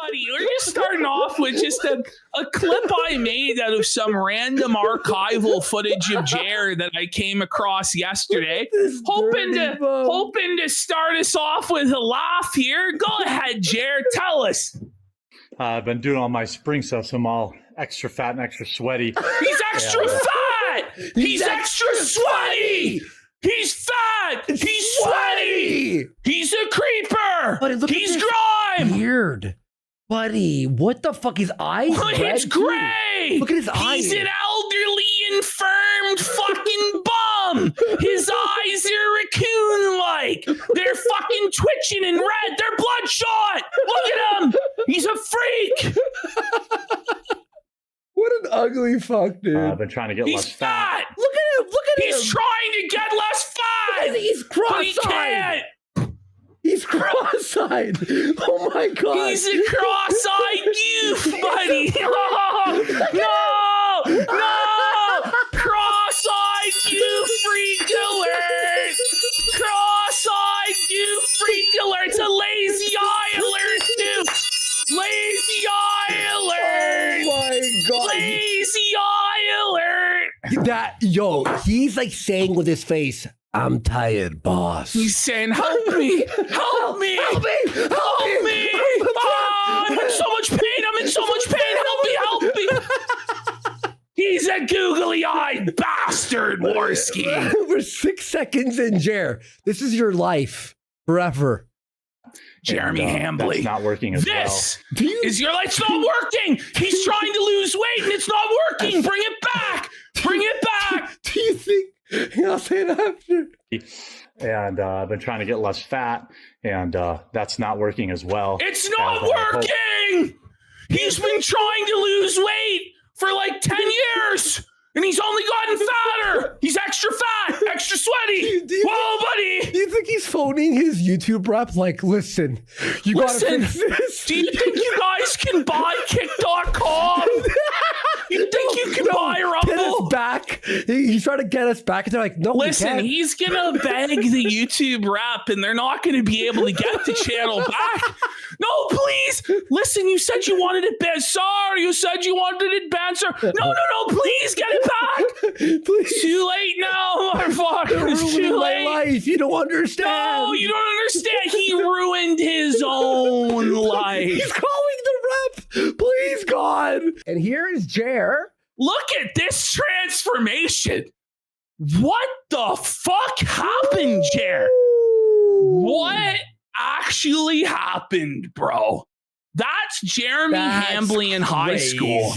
buddy, we're just starting off with just a clip I made out of some random archival footage of Jer that I came across yesterday. Hoping to start us off with a laugh here. Go ahead, Jer, tell us. I've been doing all my spring stuff, so I'm all extra fat and extra sweaty. He's extra fat! He's extra sweaty! He's fat! He's sweaty! He's a creeper! Buddy, he's grime! Weird. Buddy, what the fuck? His eyes It's gray! Look at his eyes. He's an elderly, infirmed fucking bum! His eyes are raccoon-like! They're fucking twitching and red! They're bloodshot! Look at him! He's a freak! What an ugly fuck, dude. I've been trying to get less fat. Look at him. Look at him. He's trying to get less fat! He's But he cross-eyed. can't! He's cross-eyed. Oh my god. He's a cross-eyed goof, buddy! No! No! Cross-eyed goof freak alert! Cross-eyed goof freak alert! It's a lazy eye alert, too! Lazy eye alert! Oh my god. Lazy eye alert! He's like saying with his face, I'm tired, boss. He's saying, help me! Help me! Help me! Help me! Oh, I'm in so much pain! I'm in so much pain! Help me! Help me! He's a googly-eyed bastard, Worski! We're 6 seconds in, Jer. This is your life forever. Jeremy Hambly. That's not working as This well. is your life. It's not working. He's trying to lose weight and it's not working. Bring it back. Bring it back. Do you think? I'll say it after. And I've been trying to get less fat, and that's not working as well. It's not working. He's been trying to lose weight for like 10 years. And he's only gotten fatter. He's extra fat, extra sweaty. Whoa, buddy. Do you think he's phoning his YouTube rep? Like, listen, you gotta fix this. Do you think you guys can buy Kick.com? You think you can buy Rumble? Get us back. He's trying to get us back. And they're like, no, listen, we can't. he's going to beg the YouTube rep and they're not going to be able to get the channel back. No, please. Listen, you said you wanted it banned. Sorry, you said you wanted it banned, sir. No, please get it back. Please. Too late now, motherfucker. It's too late. My life. You don't understand. No, you don't understand. He ruined his own life. He's calling the rep. Please, God. And here is Jer. Look at this transformation. What the fuck happened, Jer? What actually happened, bro? That's Jeremy Hambly in high school.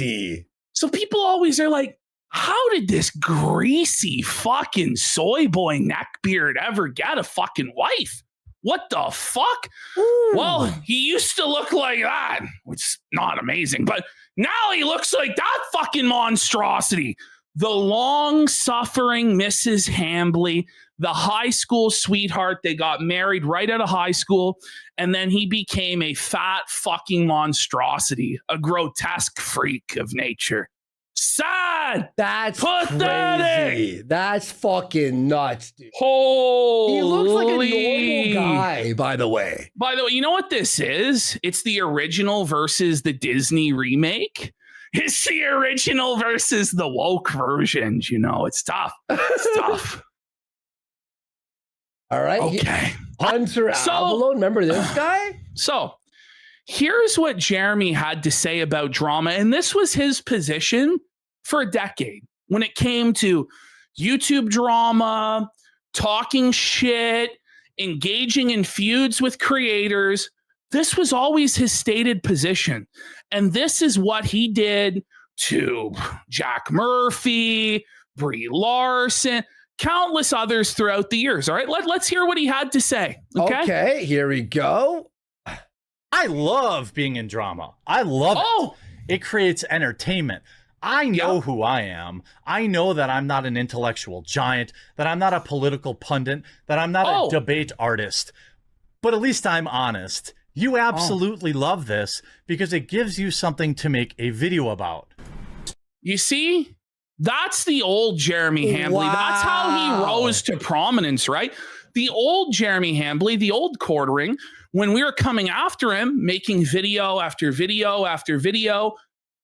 So people always are like, how did this greasy fucking soy boy neckbeard ever get a fucking wife? What the fuck? Ooh. Well, he used to look like that, which is not amazing, but now he looks like that fucking monstrosity. The long-suffering Mrs. Hambly, the high school sweetheart. They got married right out of high school, and then he became a fat fucking monstrosity, a grotesque freak of nature. Sad. That's pathetic. Crazy. That's fucking nuts, dude. Holy. He looks like a normal guy, by the way. By the way, you know what this is? It's the original versus the Disney remake. It's the original versus the woke versions. You know, it's tough. It's tough. All right. Okay. Hunter Avalon, remember this guy? So here's what Jeremy had to say about drama. And this was his position for a decade when it came to YouTube drama, talking shit, engaging in feuds with creators. This was always his stated position. And this is what he did to Jack Murphy, Brie Larson, countless others throughout the years. All right, let's hear what he had to say. Okay, here we go. I love being in drama. I love it. It creates entertainment. I know who I am. I know that I'm not an intellectual giant, that I'm not a political pundit, that I'm not a debate artist. But at least I'm honest. You absolutely love this because it gives you something to make a video about. You see? That's the old Jeremy Hambly. Wow. That's how he rose to prominence, right? The old Jeremy Hambly, the old quartering, when we were coming after him, making video after video after video,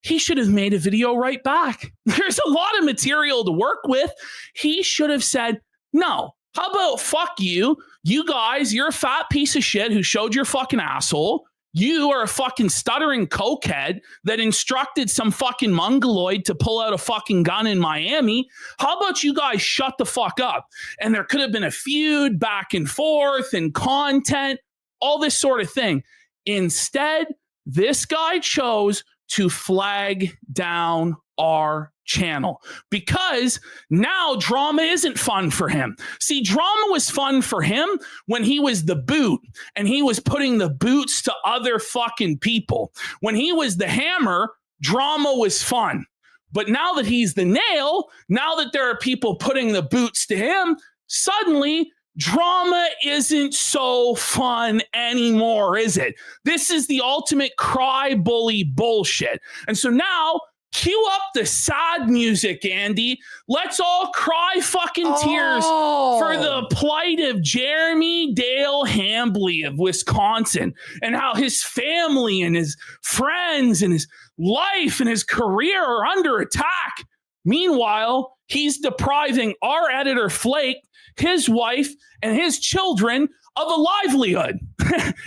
he should have made a video right back. There's a lot of material to work with. He should have said, no, how about fuck you? You guys, you're a fat piece of shit who showed your fucking asshole. You are a fucking stuttering cokehead that instructed some fucking mongoloid to pull out a fucking gun in Miami. How about you guys shut the fuck up? And there could have been a feud back and forth and content, all this sort of thing. Instead, this guy chose to flag down our channel because now drama isn't fun for him. See, drama was fun for him when he was the boot and he was putting the boots to other fucking people. When he was the hammer, drama was fun. But now that he's the nail, now that there are people putting the boots to him, suddenly drama isn't so fun anymore, is it? This is the ultimate cry bully bullshit. And so now, cue up the sad music, Andy. Let's all cry fucking tears for the plight of Jeremy Dale Hambly of Wisconsin and how his family and his friends and his life and his career are under attack. Meanwhile, he's depriving our editor Flake, his wife, and his children of a livelihood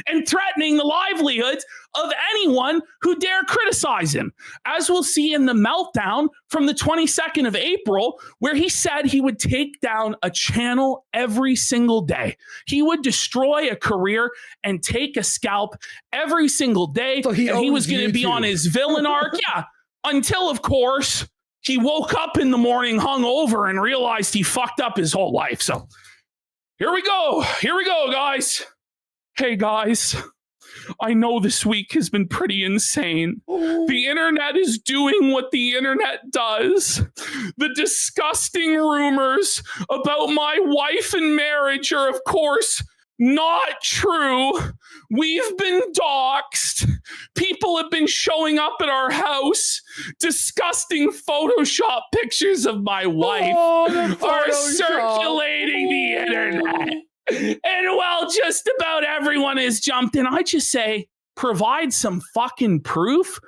and threatening the livelihoods of anyone who dare criticize him. As we'll see in the meltdown from the 22nd of April, where he said he would take down a channel every single day. He would destroy a career and take a scalp every single day. So he was going to be on his villain arc. Yeah. Until, of course, he woke up in the morning hungover and realized he fucked up his whole life. So here we go. Here we go, guys. Hey, guys. I know this week has been pretty insane. The internet is doing what the internet does. The disgusting rumors about my wife and marriage are, of course, not true. We've been doxxed. People have been showing up at our house. Disgusting Photoshop pictures of my wife are circulating the internet. And while just about everyone has jumped in, I just say, provide some fucking proof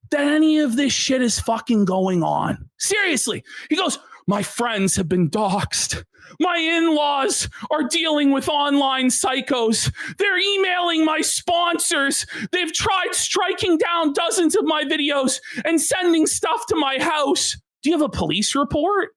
that any of this shit is fucking going on. Seriously. He goes, my friends have been doxxed. My in-laws are dealing with online psychos. They're emailing my sponsors. They've tried striking down dozens of my videos and sending stuff to my house. Do you have a police report?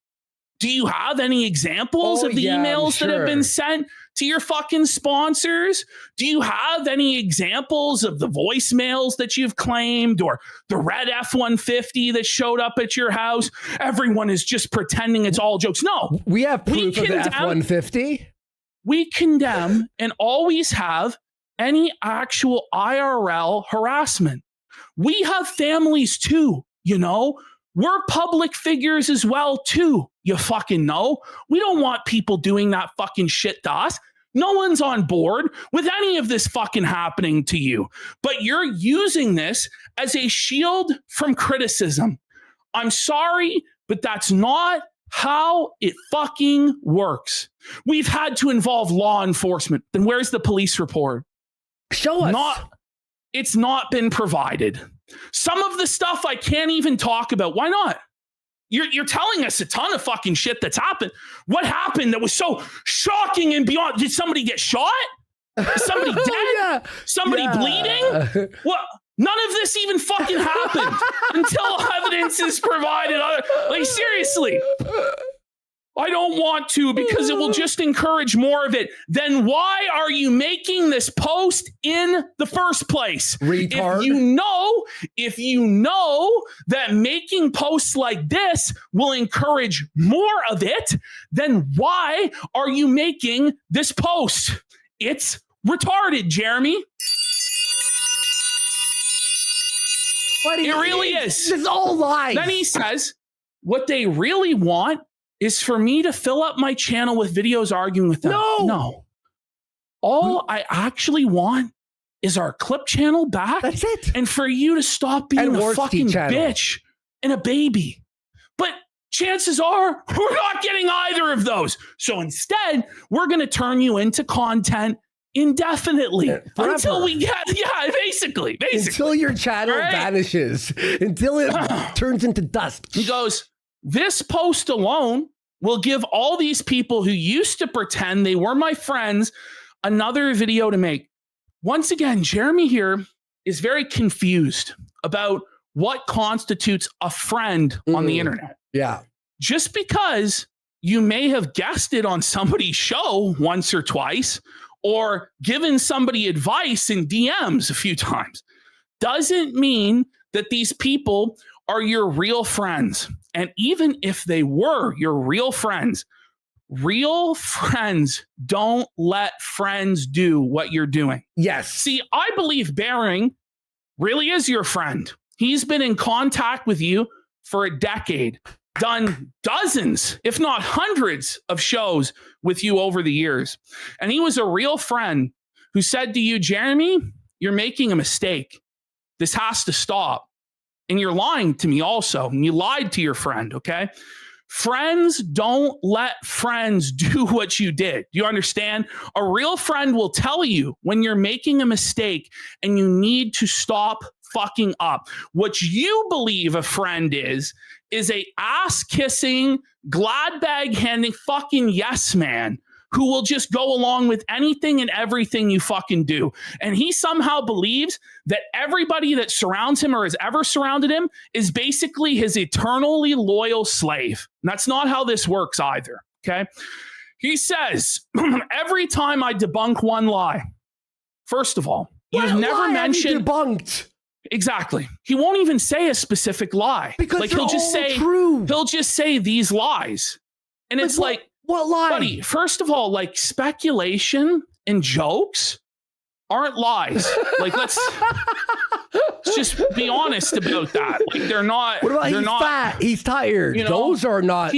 Do you have any examples of the emails that have been sent to your fucking sponsors? Do you have any examples of the voicemails that you've claimed or the red F-150 that showed up at your house? Everyone is just pretending it's all jokes. No. We have proof of the F-150. We condemn and always have any actual IRL harassment. We have families too, you know? We're public figures as well too, you fucking know. We don't want people doing that fucking shit to us. No one's on board with any of this fucking happening to you. But you're using this as a shield from criticism. I'm sorry, but that's not how it fucking works. We've had to involve law enforcement. Then where's the police report? Show us. It's not been provided. Some of the stuff I can't even talk about. Why not? You're telling us a ton of fucking shit that's happened. What happened that was so shocking and beyond? Did somebody get shot? Is somebody dead? Somebody bleeding? What? None of this even fucking happened until evidence is provided. Like, seriously. I don't want to because it will just encourage more of it. Then why are you making this post in the first place? Retard. If you know that making posts like this will encourage more of it, then why are you making this post? It's retarded, Jeremy. It really is. It's all lies. Then he says, what they really want is for me to fill up my channel with videos arguing with them. No. All I actually want is our clip channel back. That's it. And for you to stop being a fucking bitch and a baby. But chances are we're not getting either of those. So instead, we're going to turn you into content indefinitely until we get, basically. Until your channel vanishes, until it turns into dust. He goes, this post alone will give all these people who used to pretend they were my friends another video to make. Once again, Jeremy here is very confused about what constitutes a friend on the internet. Yeah. Just because you may have guessed it on somebody's show once or twice, or given somebody advice in DMs a few times, doesn't mean that these people are your real friends. And even if they were your real friends don't let friends do what you're doing. Yes. See, I believe Bering really is your friend. He's been in contact with you for a decade, done dozens, if not hundreds of shows with you over the years. And he was a real friend who said to you, Jeremy, you're making a mistake. This has to stop. And you're lying to me also. And you lied to your friend, okay? Friends don't let friends do what you did. Do you understand? A real friend will tell you when you're making a mistake and you need to stop fucking up. What you believe a friend is a ass-kissing, glad bag handing fucking yes man who will just go along with anything and everything you fucking do. And he somehow believes that everybody that surrounds him or has ever surrounded him is basically his eternally loyal slave. And that's not how this works either, okay? He says, every time I debunk one lie, first of all, you've never mentioned... debunked? Exactly. He won't even say a specific lie. Because like he'll just say true. He'll just say these lies. And it's like, what lie? Buddy, first of all, like speculation and jokes aren't lies. Like let's just be honest about that. Like they're not. What about he's fat? He's tired. You know, those are not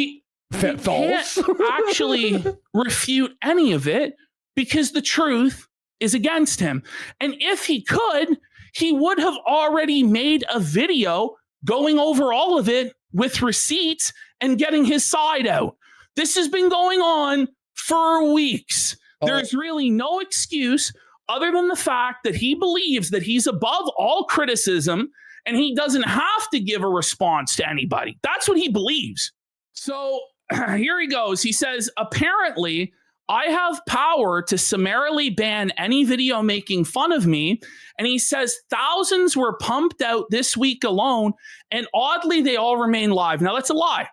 false. Can't actually refute any of it because the truth is against him. And if he could, he would have already made a video going over all of it with receipts and getting his side out. This has been going on for weeks. There's really no excuse other than the fact that he believes that he's above all criticism and he doesn't have to give a response to anybody. That's what he believes. So here he goes. He says, apparently, I have power to summarily ban any video making fun of me. And he says thousands were pumped out this week alone, and oddly, they all remain live. Now, that's a lie.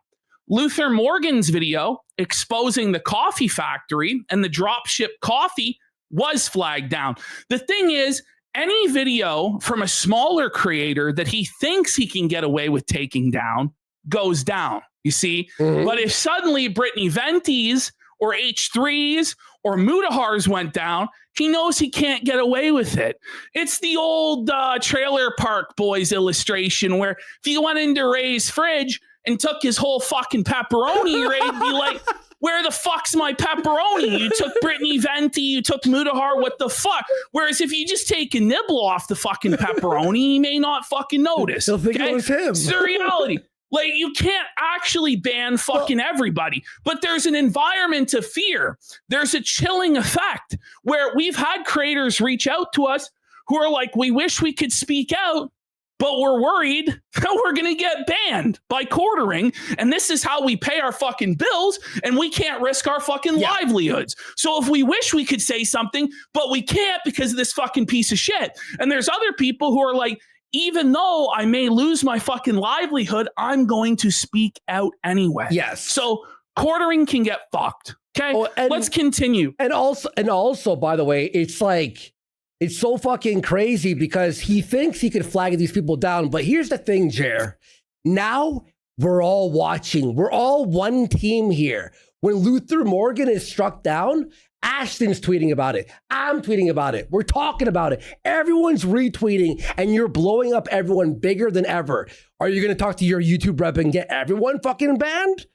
Luther Morgan's video exposing the coffee factory and the dropship coffee was flagged down. The thing is, any video from a smaller creator that he thinks he can get away with taking down goes down, you see? Mm-hmm. But if suddenly Brittany Venti's or H3's or Mudahar's went down, he knows he can't get away with it. It's the old Trailer Park Boys illustration where if you went into Ray's fridge and took his whole fucking pepperoni, Ray'd be like, where the fuck's my pepperoni? You took Brittany Venti, you took Mudahar, what the fuck? Whereas if you just take a nibble off the fucking pepperoni, he may not fucking notice. He'll think it was him. It's the reality. Like, you can't actually ban fucking everybody, but there's an environment of fear. There's a chilling effect where we've had creators reach out to us who are like, we wish we could speak out, but we're worried that we're going to get banned by quartering. And this is how we pay our fucking bills. And we can't risk our fucking livelihoods. So if we wish we could say something, but we can't because of this fucking piece of shit. And there's other people who are like, even though I may lose my fucking livelihood, I'm going to speak out anyway. Yes. So quartering can get fucked. Okay. Let's continue. And also, by the way, it's like, it's so fucking crazy because he thinks he can flag these people down. But here's the thing, Jer. Now we're all watching. We're all one team here. When Luther Morgan is struck down, Ashton's tweeting about it. I'm tweeting about it. We're talking about it. Everyone's retweeting and you're blowing up everyone bigger than ever. Are you going to talk to your YouTube rep and get everyone fucking banned?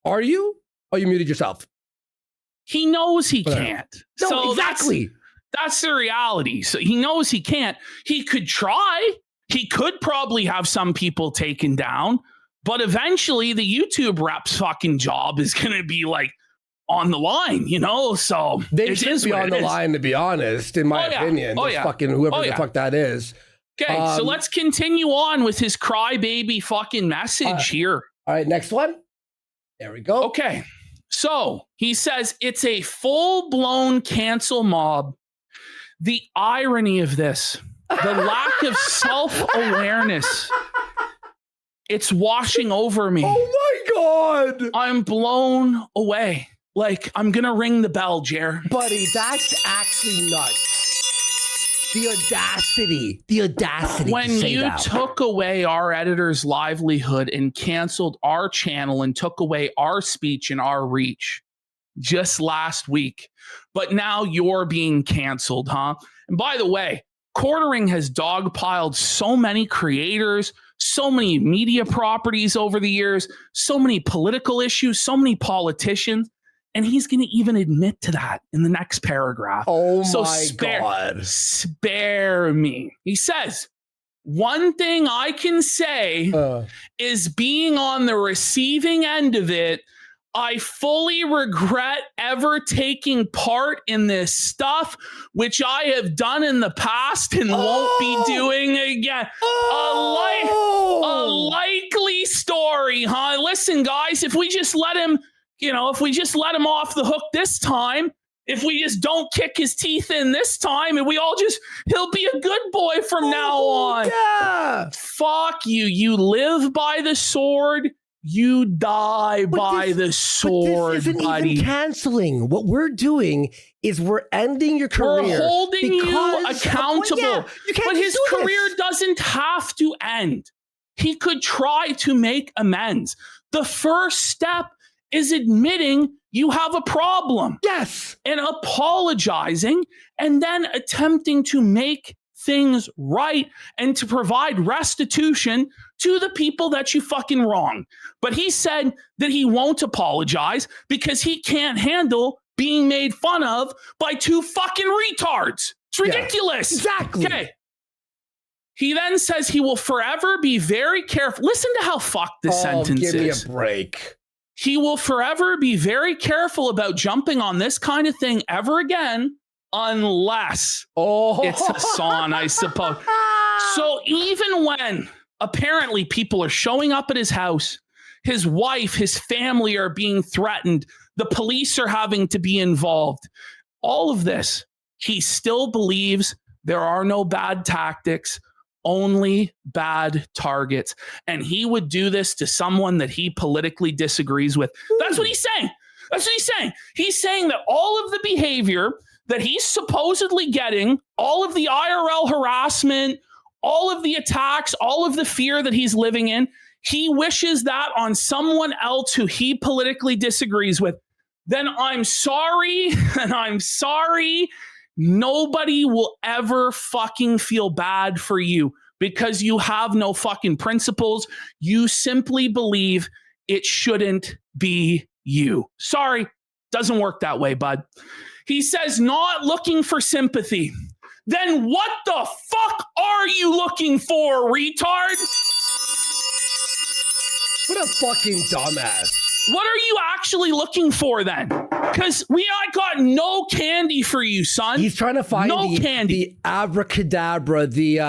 Are you? Oh, you muted yourself. He knows he can't. No, so exactly. That's the reality. So he knows he can't. He could try. He could probably have some people taken down, But eventually the YouTube rep's fucking job is going to be like on the line, you know? So they should be on the line, to be honest, in my opinion. Fucking whoever the fuck that is. Okay, so let's continue on with his crybaby fucking message here. All right, next one. There we go. Okay, so he says it's a full-blown cancel mob. The irony of this, the lack of self-awareness, it's washing over me. Oh my God. I'm blown away. Like, I'm going to ring the bell, Jer. Buddy, that's actually nuts. The audacity when you took away our editor's livelihood and canceled our channel and took away our speech and our reach just last week, but now you're being canceled, huh? And by the way, Quartering has dogpiled so many creators, so many media properties over the years, so many political issues, so many politicians. And he's going to even admit to that in the next paragraph. Oh, so God. Spare me. He says, one thing I can say is being on the receiving end of it, I fully regret ever taking part in this stuff, which I have done in the past and won't be doing again. A likely story, huh? Listen, guys, if we just let him... if we just let him off the hook this time, if we just don't kick his teeth in this time, and he'll be a good boy from now on. Yeah. Fuck you. You live by the sword. You die by the sword, this isn't buddy. Even canceling. What we're doing is we're ending your career. We're holding you accountable. But his career doesn't have to end. He could try to make amends. The first step is admitting you have a problem. Yes. And apologizing and then attempting to make things right and to provide restitution to the people that you fucking wrong. But he said that he won't apologize because he can't handle being made fun of by two fucking retards. It's ridiculous. Exactly. Okay. He then says he will forever be very careful. Listen to how fucked this sentence is. Give me a break. He will forever be very careful about jumping on this kind of thing ever again, unless it's Hassan, I suppose. So even when apparently people are showing up at his house, his wife, his family are being threatened, the police are having to be involved, all of this, he still believes there are no bad tactics, only bad targets. And he would do this to someone that he politically disagrees with. That's what he's saying. That's what he's saying. He's saying that all of the behavior that he's supposedly getting, all of the IRL harassment, all of the attacks, all of the fear that he's living in, he wishes that on someone else who he politically disagrees with. Then I'm sorry, and I'm sorry. Nobody will ever fucking feel bad for you because you have no fucking principles. You simply believe it shouldn't be you. Sorry, doesn't work that way, bud. He says, not looking for sympathy. Then what the fuck are you looking for, retard? What a fucking dumbass. What are you actually looking for then? Because I got no candy for you, son. He's trying to find the abracadabra, the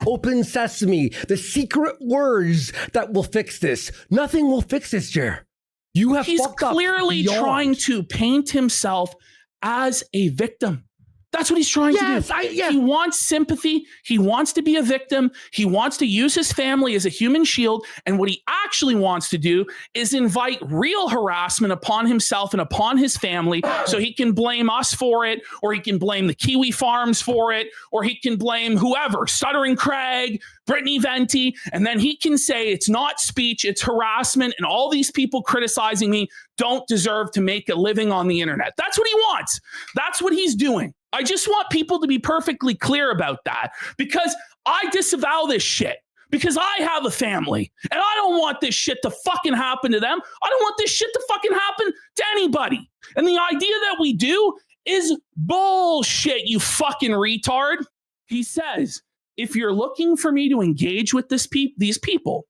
open sesame, the secret words that will fix this. Nothing will fix this, Jer. He's clearly trying to paint himself as a victim. That's what he's trying to do. He wants sympathy. He wants to be a victim. He wants to use his family as a human shield. And what he actually wants to do is invite real harassment upon himself and upon his family so he can blame us for it, or he can blame the Kiwi Farms for it, or he can blame whoever, Stuttering Craig, Brittany Venti, and then he can say it's not speech, it's harassment, and all these people criticizing me don't deserve to make a living on the internet. That's what he wants. That's what he's doing. I just want people to be perfectly clear about that, because I disavow this shit because I have a family and I don't want this shit to fucking happen to them. I don't want this shit to fucking happen to anybody. And the idea that we do is bullshit, you fucking retard. He says, if you're looking for me to engage with these people,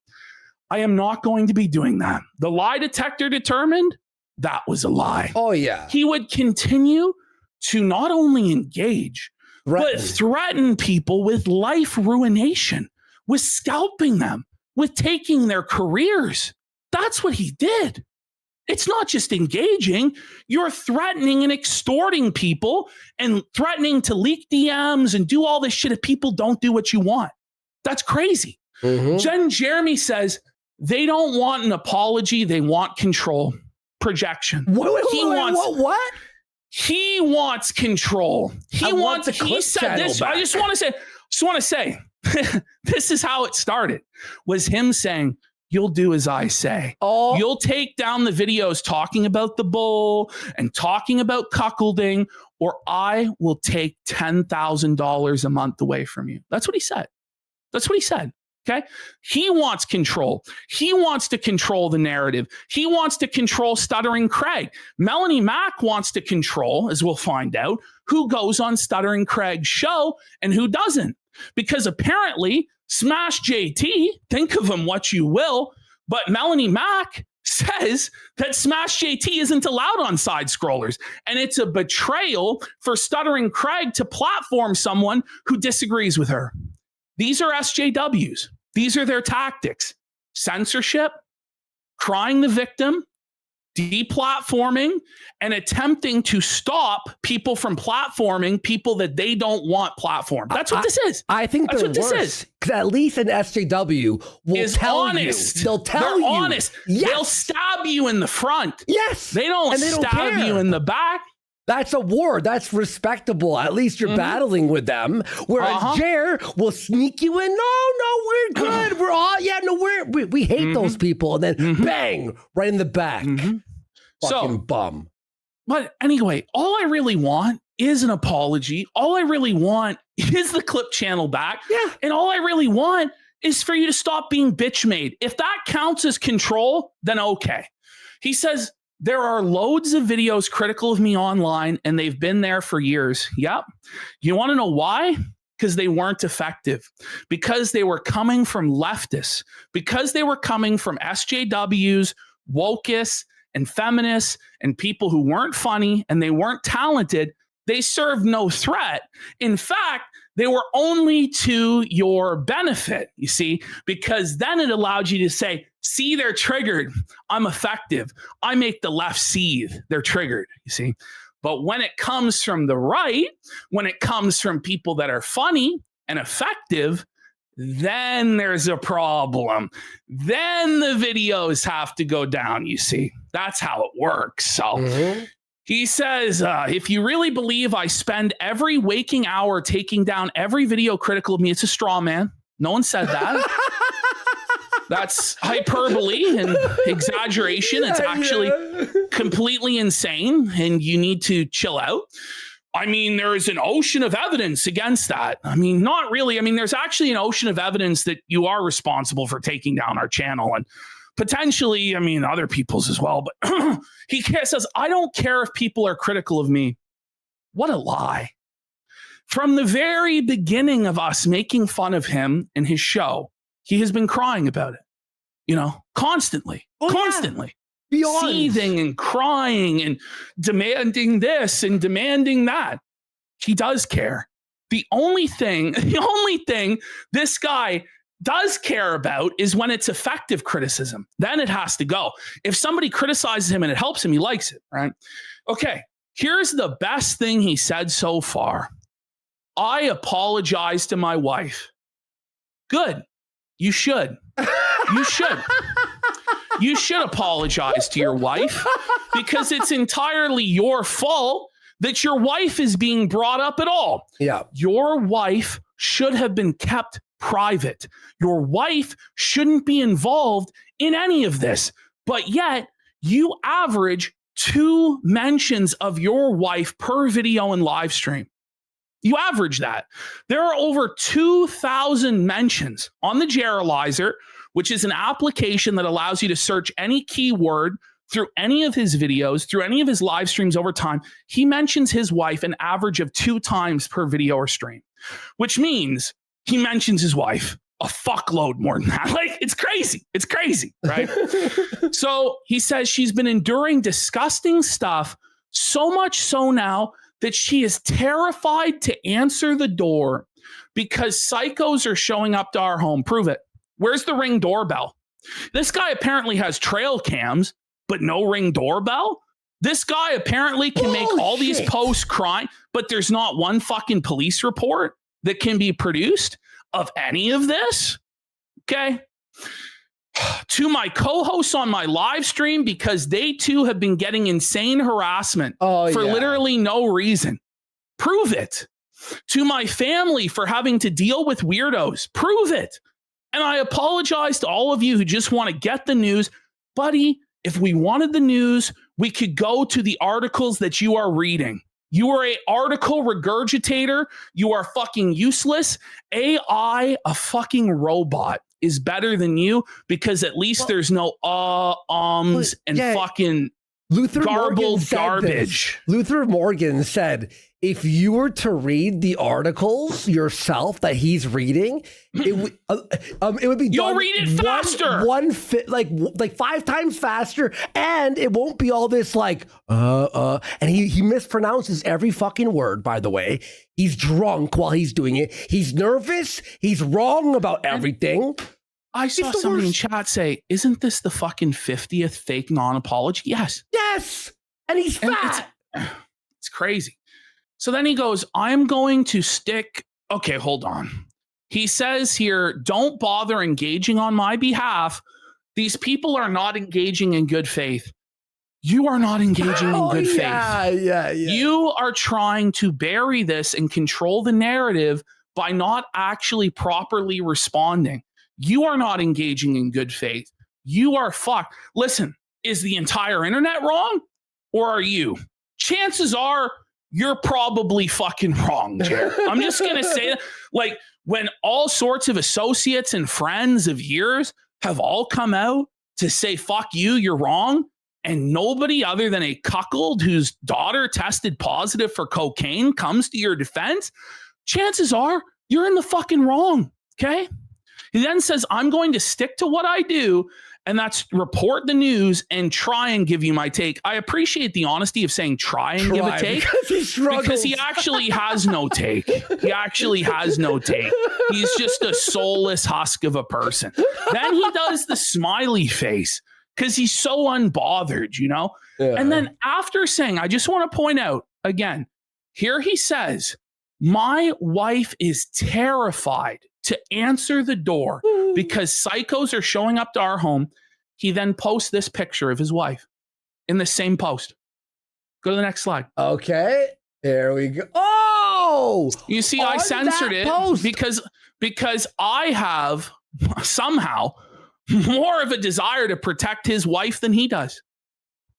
I am not going to be doing that. The lie detector determined that was a lie. Oh, yeah. He would continue to not only engage, but threaten people with life ruination, with scalping them, with taking their careers. That's what he did. It's not just engaging. You're threatening and extorting people and threatening to leak DMs and do all this shit if people don't do what you want. That's crazy. Jen Jeremy says they don't want an apology. They want control. Projection. What? He wants control. He said this. Back. I just want to say, this is how it started. Was him saying, "You'll do as I say. Oh. You'll take down the videos talking about the bull and talking about cuckolding, or I will take $10,000 a month away from you." That's what he said. Okay. He wants control. He wants to control the narrative. He wants to control Stuttering Craig. Melanie Mack wants to control, as we'll find out, who goes on Stuttering Craig's show and who doesn't. Because apparently, Smash JT, think of him what you will, but Melanie Mack says that Smash JT isn't allowed on side scrollers. And it's a betrayal for Stuttering Craig to platform someone who disagrees with her. These are SJWs. These are their tactics. Censorship, crying the victim, deplatforming, and attempting to stop people from platforming people that they don't want platformed. That's what this is. I think that's they're what worse, this is. Because at least an SJW will tell honest. you. They'll tell They're you. honest. Yes. They'll stab you in the front. Yes. They don't stab you in the back. That's a war. That's respectable. At least you're battling with them. Whereas Jer will sneak you in. No, we're good. We're all, we hate those people. And then bang, right in the back. Fucking bum. But anyway, all I really want is an apology. All I really want is the clip channel back. Yeah. And all I really want is for you to stop being bitch made. If that counts as control, then okay. He says, there are loads of videos critical of me online, and they've been there for years. Yep. You want to know why? Because they weren't effective. Because they were coming from leftists. Because they were coming from SJWs, wokeists, and feminists, and people who weren't funny, and they weren't talented. They served no threat. In fact, they were only to your benefit, you see, because then it allowed you to say, see, they're triggered. I'm effective. I make the left seethe. They're triggered, you see. But when it comes from the right, when it comes from people that are funny and effective, then there's a problem. Then the videos have to go down, you see. That's how it works. So he says, if you really believe I spend every waking hour taking down every video critical of me, it's a straw man. No one said that. That's hyperbole and exaggeration. It's actually completely insane, and you need to chill out. I mean, there is an ocean of evidence against that. I mean, not really. I mean, there's actually an ocean of evidence that you are responsible for taking down our channel, and potentially, I mean, other people's as well. But he says, I don't care if people are critical of me. What a lie. From the very beginning of us making fun of him and his show, he has been crying about it, constantly. Beyond. Seething and crying and demanding this and demanding that. He does care. The only thing this guy does care about is when it's effective criticism. Then it has to go. If somebody criticizes him and it helps him, he likes it, right? Okay, here's the best thing he said so far. I apologize to my wife. Good. You should. You should apologize to your wife, because it's entirely your fault that your wife is being brought up at all. Yeah. Your wife should have been kept private. Your wife shouldn't be involved in any of this. But yet you average 2 mentions of your wife per video and live stream. You average that. There are over 2,000 mentions on the Jerilizer, which is an application that allows you to search any keyword through any of his videos, through any of his live streams over time. He mentions his wife an average of 2 times per video or stream, which means he mentions his wife a fuckload more than that. Like, it's crazy. It's crazy, right? So he says she's been enduring disgusting stuff, so much so now that she is terrified to answer the door because psychos are showing up to our home. Prove it. Where's the Ring doorbell? This guy apparently has trail cams, but no Ring doorbell. This guy apparently can make all these posts crying, but there's not one fucking police report that can be produced of any of this. Okay. To my co-hosts on my live stream, because they too have been getting insane harassment for literally no reason. Prove it. To my family for having to deal with weirdos. Prove it. And I apologize to all of you who just want to get the news. Buddy, if we wanted the news, we could go to the articles that you are reading. You are an article regurgitator. You are fucking useless. AI, a fucking robot, is better than you because at least there's no and fucking garbled garbage. Luther Morgan said, if you were to read the articles yourself that he's reading, it would be you'll read it faster, like 5 times faster, and it won't be all this like and he mispronounces every fucking word. By the way, he's drunk while he's doing it. He's nervous. He's wrong about everything. I saw somebody in chat say, "Isn't this the fucking 50th fake non-apology?" Yes, and he's fat. It's crazy. So then he goes, I'm going to stick. Okay, hold on. He says here, don't bother engaging on my behalf. These people are not engaging in good faith. You are not engaging in good faith. Yeah. You are trying to bury this and control the narrative by not actually properly responding. You are not engaging in good faith. You are fucked. Listen, is the entire internet wrong? Or are you? Chances are, you're probably fucking wrong, Jared. I'm just going to say that. Like, when all sorts of associates and friends of yours have all come out to say, fuck you, you're wrong, and nobody other than a cuckold whose daughter tested positive for cocaine comes to your defense, chances are you're in the fucking wrong, okay? He then says, I'm going to stick to what I do, and that's report the news and try and give you my take. I appreciate the honesty of saying try and give a take because he actually has no take. He actually has no take. He's just a soulless husk of a person. Then he does the smiley face because he's so unbothered, you know? Yeah. And then after saying, I just want to point out again, here he says, my wife is terrified to answer the door because psychos are showing up to our home. He then posts this picture of his wife in the same post. Go to the next slide. Okay, there we go. Oh, you see, I censored it because I have somehow more of a desire to protect his wife than he does.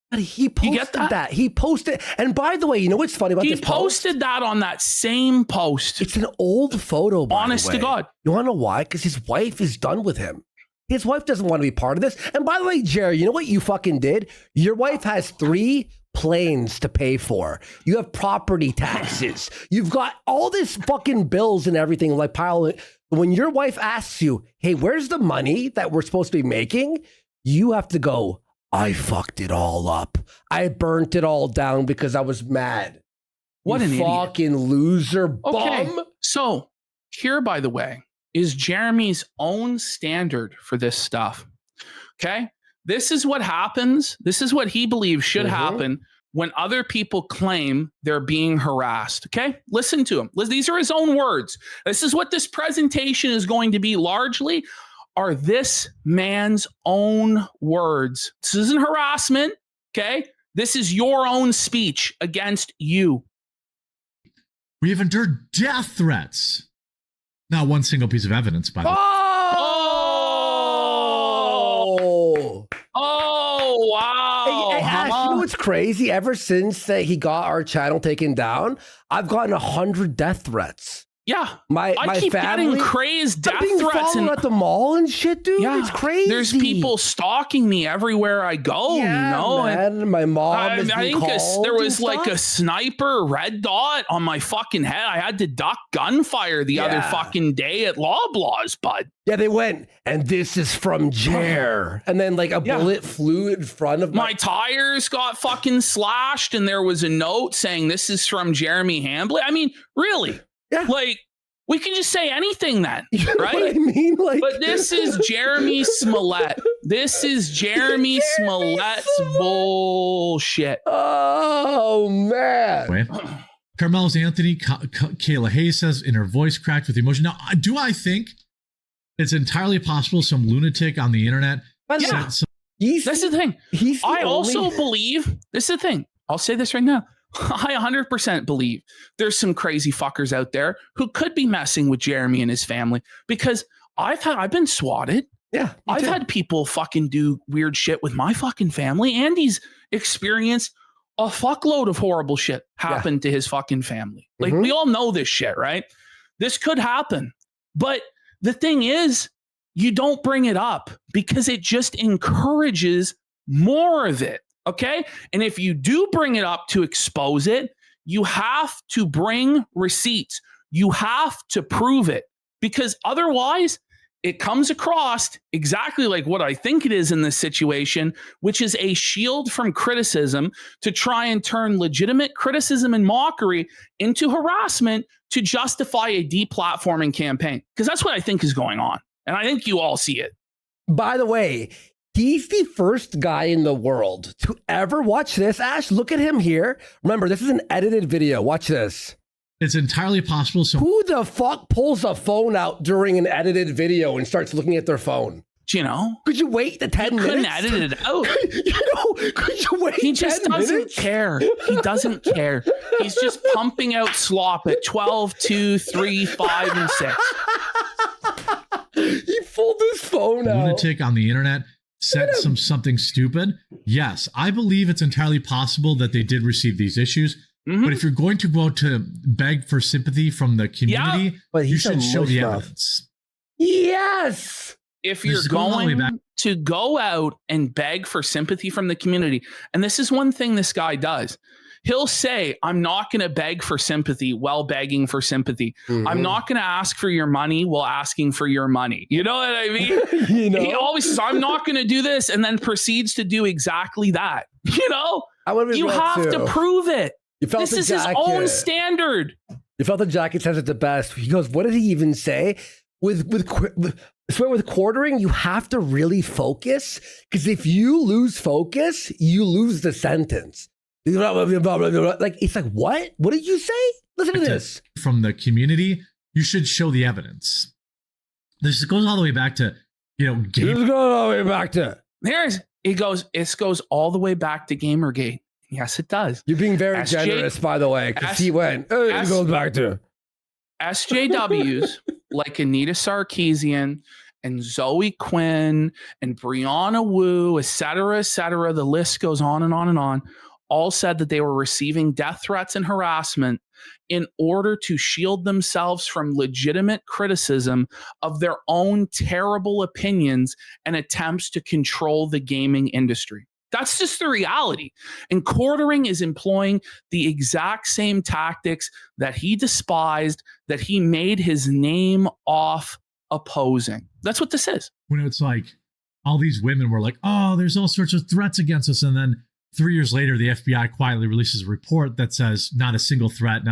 But he posted that. He posted, and by the way, you know what's funny about this post? He posted that on that same post. It's an old photo, by honest the way. to God. You want to know why? Because his wife is done with him. His wife doesn't want to be part of this. And by the way, Jerry, you know what you fucking did? Your wife has 3 planes to pay for. You have property taxes. You've got all this fucking bills and everything like piling. When your wife asks you, hey, where's the money that we're supposed to be making? You have to go, I fucked it all up. I burnt it all down because I was mad. What an fucking idiot. Loser bum. Okay. So here, by the way, is Jeremy's own standard for this stuff. Okay. This is what happens. This is what he believes should happen when other people claim they're being harassed. Okay. Listen to him. These are his own words. This is what this presentation is going to be largely. Are this man's own words. This isn't harassment, okay? This is your own speech against you. We have endured death threats. Not one single piece of evidence, by the way. Oh, wow. Hey, Ash, you know what's crazy? Ever since he got our channel taken down, I've gotten 100 death threats. Yeah. My I keep family, getting crazed death being threats followed at the mall and shit, dude. Yeah, It's crazy. There's people stalking me everywhere I go, Yeah, you know? man. My mom I is think there was like a sniper red dot on my fucking head. I had to duck gunfire the other fucking day at Loblaws, bud. Yeah, they went, and this is from Jer. And then like a bullet flew in front of my tires got fucking slashed, and there was a note saying this is from Jeremy Hambly. I mean, really? Yeah. Like, we can just say anything then, You know right? what I mean? Like, but this is Jeremy Smollett. This is Jeremy Smollett's bullshit. Oh, man. Wait. Carmelo's Anthony, Kayla Hayes says in her voice cracked with emotion. Now, do I think it's entirely possible some lunatic on the internet? Yeah. That's the thing. I also believe, this is the thing. I'll say this right now. I 100% believe there's some crazy fuckers out there who could be messing with Jeremy and his family, because I've been swatted. Yeah. I've had people fucking do weird shit with my fucking family. Andy's experienced a fuckload of horrible shit happen to his fucking family. Like, we all know this shit, right? This could happen. But the thing is, you don't bring it up because it just encourages more of it. Okay. And if you do bring it up to expose it, you have to bring receipts. You have to prove it, because otherwise it comes across exactly like what I think it is in this situation, which is a shield from criticism to try and turn legitimate criticism and mockery into harassment to justify a deplatforming campaign. Because that's what I think is going on. And I think you all see it. By the way, he's the first guy in the world to ever watch this. Ash, look at him here. Remember, this is an edited video. Watch this. It's entirely possible. Who the fuck pulls a phone out during an edited video and starts looking at their phone? Do you know? Could you wait the 10 minutes? Couldn't edit it out. Could you wait? He just doesn't care. He doesn't care. He's just pumping out slop at 12, 2, 3, 5, and 6. He pulled his phone out. Lunatic on the internet said something stupid. Yes, I believe it's entirely possible that they did receive these issues. But if you're going to go out to beg for sympathy from the community, you should show the evidence. Yes. If you're going to go out and beg for sympathy from the community, and this is one thing this guy does, he'll say, I'm not going to beg for sympathy while begging for sympathy. I'm not going to ask for your money while asking for your money. You know what I mean? He always says, I'm not going to do this, and then proceeds to do exactly that. You know? You have to prove it. This is his own standard. You felt the jacket says it the best. He goes, what did he even say? With quartering, you have to really focus, because if you lose focus, you lose the sentence. Like, it's like, what? What did you say? Listen to this. From the community, you should show the evidence. This goes all the way back to, Gamer. This goes all the way back to. It goes all the way back to Gamergate. Yes, it does. You're being very generous, by the way, because he went, it goes back to. SJWs like Anita Sarkeesian and Zoe Quinn and Brianna Wu, et cetera, the list goes on and on and on, all said that they were receiving death threats and harassment in order to shield themselves from legitimate criticism of their own terrible opinions and attempts to control the gaming industry. That's just the reality. And quartering is employing the exact same tactics that he despised, that he made his name off opposing. That's what this is. When it's like all these women were like, oh, there's all sorts of threats against us. And then 3 years later, the FBI quietly releases a report that says not a single threat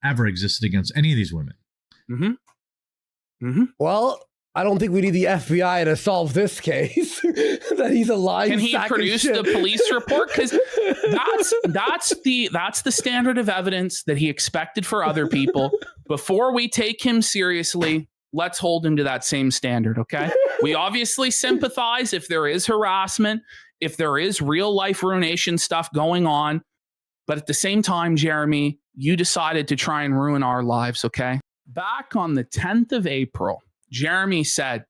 ever existed against any of these women. Well, I don't think we need the FBI to solve this case. That he's a lying. Can he produce the police report? Because that's the standard of evidence that he expected for other people. Before we take him seriously, let's hold him to that same standard. Okay. We obviously sympathize if there is harassment, if there is real life ruination stuff going on. But at the same time, Jeremy, you decided to try and ruin our lives. Okay. Back on the 10th of April, Jeremy said,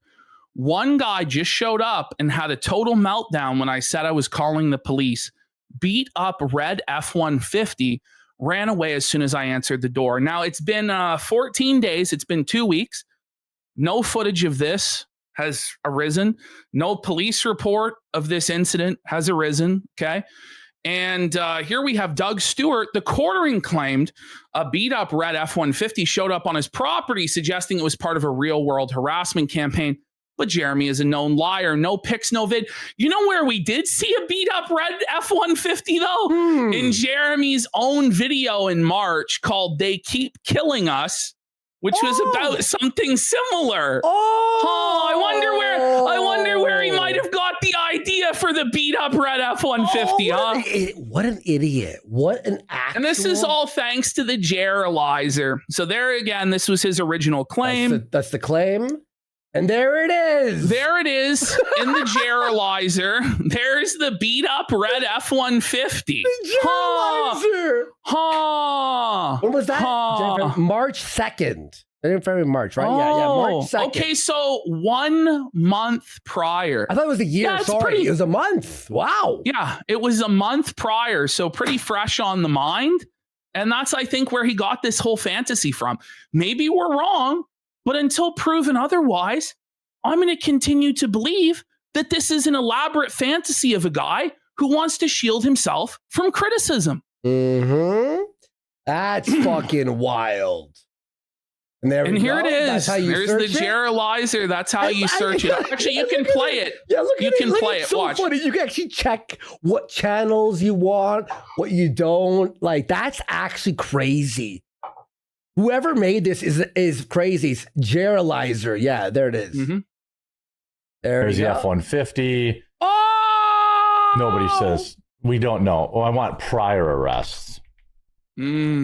one guy just showed up and had a total meltdown when I said I was calling the police, beat up red F-150, ran away as soon as I answered the door. Now, it's been 14 days. It's been 2 weeks. No footage of this has arisen. No police report of this incident has arisen. Okay. And here we have Doug Stewart. The quartering claimed a beat-up red F-150 showed up on his property, suggesting it was part of a real-world harassment campaign. But Jeremy is a known liar. No pics, no vid. You know where we did see a beat-up red F-150, though? In Jeremy's own video in March called They Keep Killing Us, which was about something similar. I wonder where he might have got the idea for the beat up red F-150, What an idiot. What an actual... And this is all thanks to the Jerilizer. So there again, this was his original claim. That's the claim. And there it is. There it is in the Jerilizer. There's the beat up red F-150. The Jerilizer. When was that? March 2nd. February, March, right? Yeah, March 2nd. Okay, so 1 month prior. I thought it was a year. Yeah, Sorry, it was a month. Wow. Yeah, it was a month prior, so pretty fresh on the mind. And that's, I think, where he got this whole fantasy from. Maybe we're wrong, but until proven otherwise, I'm going to continue to believe that this is an elaborate fantasy of a guy who wants to shield himself from criticism. That's fucking wild. And here it is. There's the Jerilizer. That's how you search it. Actually, you can play it. Yeah, you can play it. So watch. Funny. You can actually check what channels you want, what you don't. Like, that's actually crazy. Whoever made this is crazy. It's Jerilizer. Yeah, there it is. There's the F-150. Nobody says, we don't know. Oh, I want prior arrests. By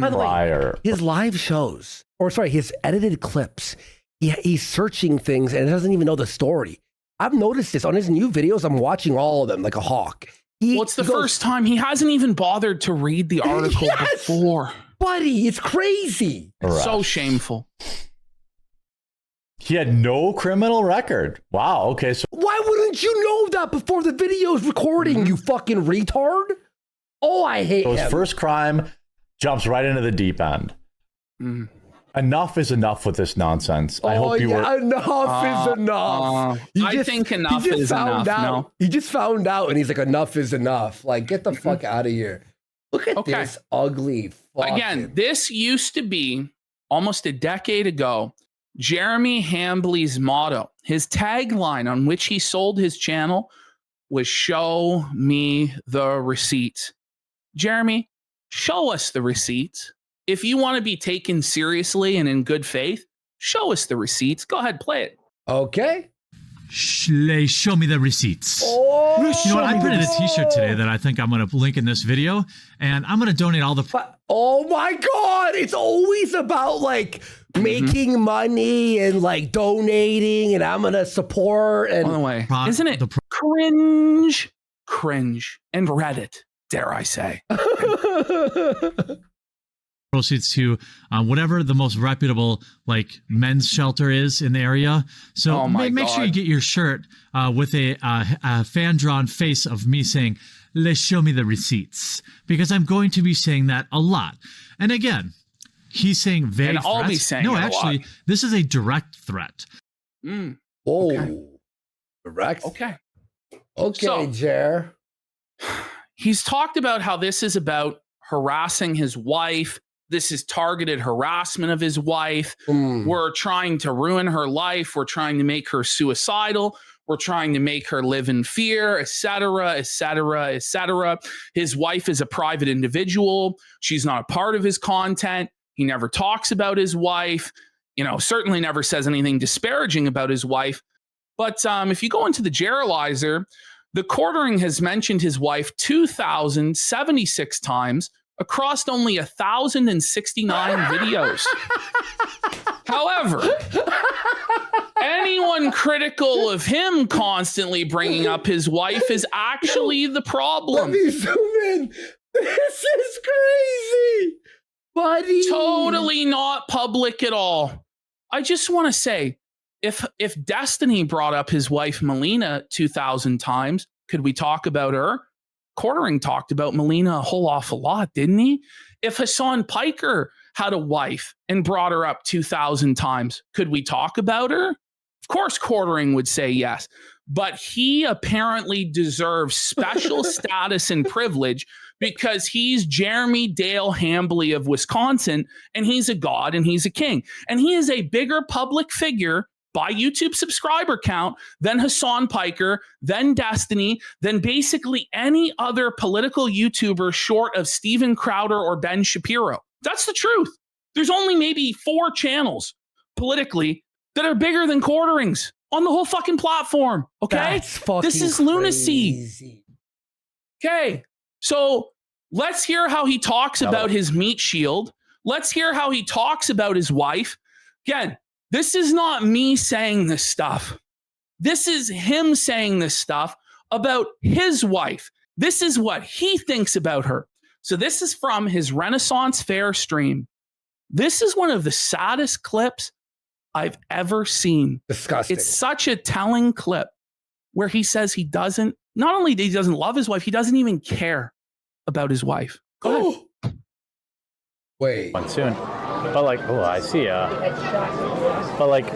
the way, his live shows, his edited clips, he's searching things and doesn't even know the story. I've noticed this on his new videos. I'm watching all of them like a hawk. It's the first time he hasn't even bothered to read the article before. Buddy, it's crazy. So shameful. He had no criminal record. Wow. Okay. So why wouldn't you know that before the video's recording, you fucking retard? Oh, I hate him. His first crime jumps right into the deep end. Enough is enough with this nonsense. I hope you were. Enough is enough. I think enough is enough. No. He just found out and he's like, enough is enough. Like, get the fuck out of here. Look at this ugly fucking... Again, this used to be almost a decade ago, Jeremy Hambly's motto. His tagline on which he sold his channel was "Show me the receipts." Jeremy, show us the receipts. If you want to be taken seriously and in good faith, show us the receipts. Go ahead, play it. Okay. Show me the receipts. You know what? I printed a t-shirt today that I think I'm going to link in this video, and I'm going to donate all the... Oh my God. It's always about like making money and like donating, and I'm going to support. And by the way, isn't it cringe, and Reddit, dare I say. Proceeds to whatever the most reputable like men's shelter is in the area. So make sure you get your shirt with a fan drawn face of me saying, "Let's show me the receipts," because I'm going to be saying that a lot. And again, he's saying vague threats. I'll be saying no, actually, this is a direct threat. Direct. Okay, so, Jer. He's talked about how this is about harassing his wife. This is targeted harassment of his wife. We're trying to ruin her life. We're trying to make her suicidal. We're trying to make her live in fear, etc., etc., etc. His wife is a private individual. She's not a part of his content. He never talks about his wife. Certainly never says anything disparaging about his wife. But if you go into the Jerilizer, the quartering has mentioned his wife 2,076 times across only 1,069 videos. However, anyone critical of him constantly bringing up his wife is actually the problem. Let me zoom in. This is crazy, buddy. Totally not public at all. I just want to say, if Destiny brought up his wife Melina 2,000 times, could we talk about her? Quartering talked about Melina a whole awful lot, didn't he? If Hassan Piker had a wife and brought her up 2,000 times, could we talk about her? Of course, Quartering would say yes. But he apparently deserves special status and privilege because he's Jeremy Dale Hambly of Wisconsin, and he's a god and he's a king. And he is a bigger public figure by YouTube subscriber count than Hassan Piker, than Destiny, than basically any other political YouTuber short of Steven Crowder or Ben Shapiro. That's the truth. There's only maybe 4 channels politically that are bigger than Quartering's on the whole fucking platform. Okay? This is lunacy. Crazy. Okay. So let's hear how he talks about his meat shield. Let's hear how he talks about his wife. Again, this is not me saying this stuff. This is him saying this stuff about his wife. This is what he thinks about her. So this is from his Renaissance Fair stream. This is one of the saddest clips I've ever seen. Disgusting. It's such a telling clip where he says he doesn't, not only he doesn't love his wife, he doesn't even care about his wife. Go ahead. Wait. Soon. But like, oh, I see. But like,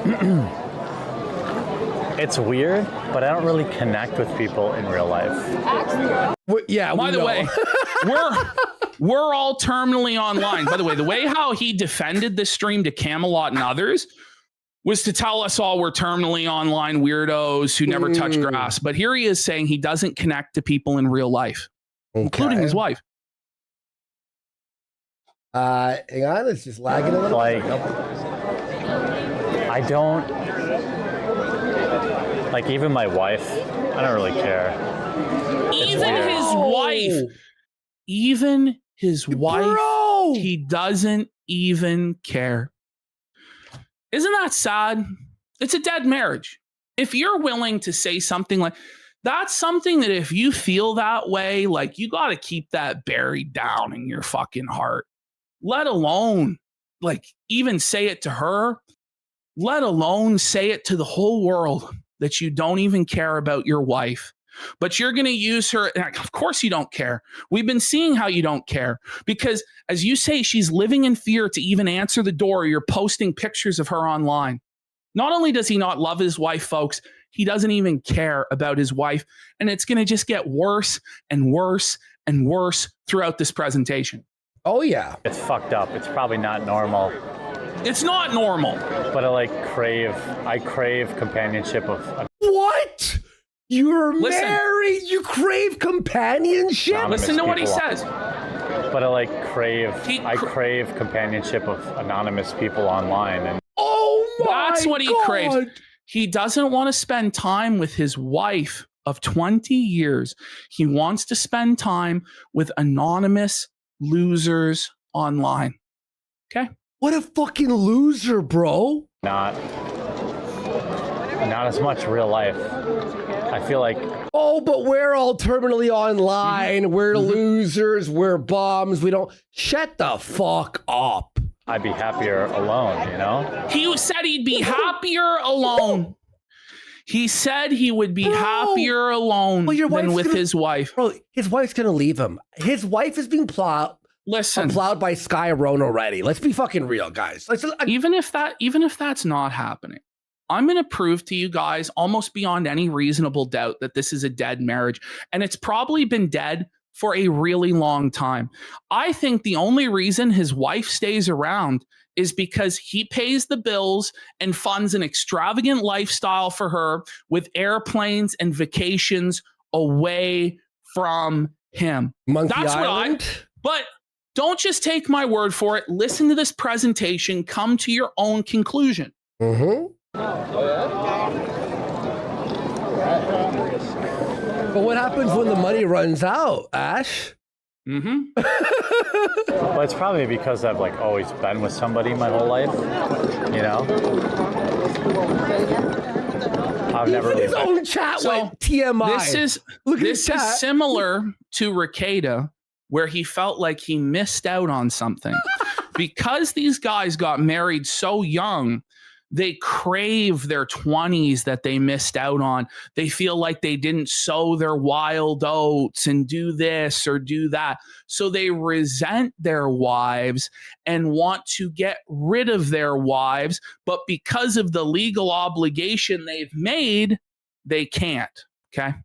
it's weird, but I don't really connect with people in real life. Yeah. By the way, we're all terminally online. By the way, the way how he defended this stream to Camelot and others was to tell us all we're terminally online weirdos who never touch grass. But here he is saying he doesn't connect to people in real life, including his wife. Hang on, it's just lagging a little. Like, I don't, like, even my wife, I don't really care. Even his wife, Bro! he doesn't even care. Isn't that sad? It's a dead marriage. If you're willing to say something like, that's something that if you feel that way, like you got to keep that buried down in your fucking heart. Let alone, like, even say it to her, let alone say it to the whole world that you don't even care about your wife. But you're going to use her. Of course you don't care. We've been seeing how you don't care because, as you say, she's living in fear to even answer the door. You're posting pictures of her online. Not only does he not love his wife, folks, he doesn't even care about his wife. And it's going to just get worse and worse and worse throughout this presentation. Oh, yeah. It's fucked up. It's probably not normal. It's not normal. But I crave companionship of... What? You're married? You crave companionship? Listen to what he says. But I crave companionship of anonymous people online. And oh my God. That's what he craves. He doesn't want to spend time with his wife of 20 years. He wants to spend time with anonymous losers online. Okay? What a fucking loser, bro. Not as much real life. I feel like... Oh, but we're all terminally online. We're losers. We're bums. We don't... Shut the fuck up. I'd be happier alone, you know? He said he'd be happier alone. He said he would be happier alone than with his wife. Bro, his wife's going to leave him. His wife is being plowed by Sky Roan already. Let's be fucking real, guys. Even if that's not happening, I'm going to prove to you guys almost beyond any reasonable doubt that this is a dead marriage. And it's probably been dead for a really long time. I think the only reason his wife stays around is because he pays the bills and funds an extravagant lifestyle for her with airplanes and vacations away from him. That's Island? But don't just take my word for it. Listen to this presentation. Come to your own conclusion. Mm-hmm. But what happens when the money runs out, Ash? Mm-hmm. Well, it's probably because I've like always been with somebody my whole life, you know? I've never his own chat went TMI. This is similar to Ricada, where he felt like he missed out on something. Because these guys got married so young, They crave their 20s that they missed out on. They feel like they didn't sow their wild oats and do this or do that. So they resent their wives and want to get rid of their wives. But because of the legal obligation they've made, they can't. Okay.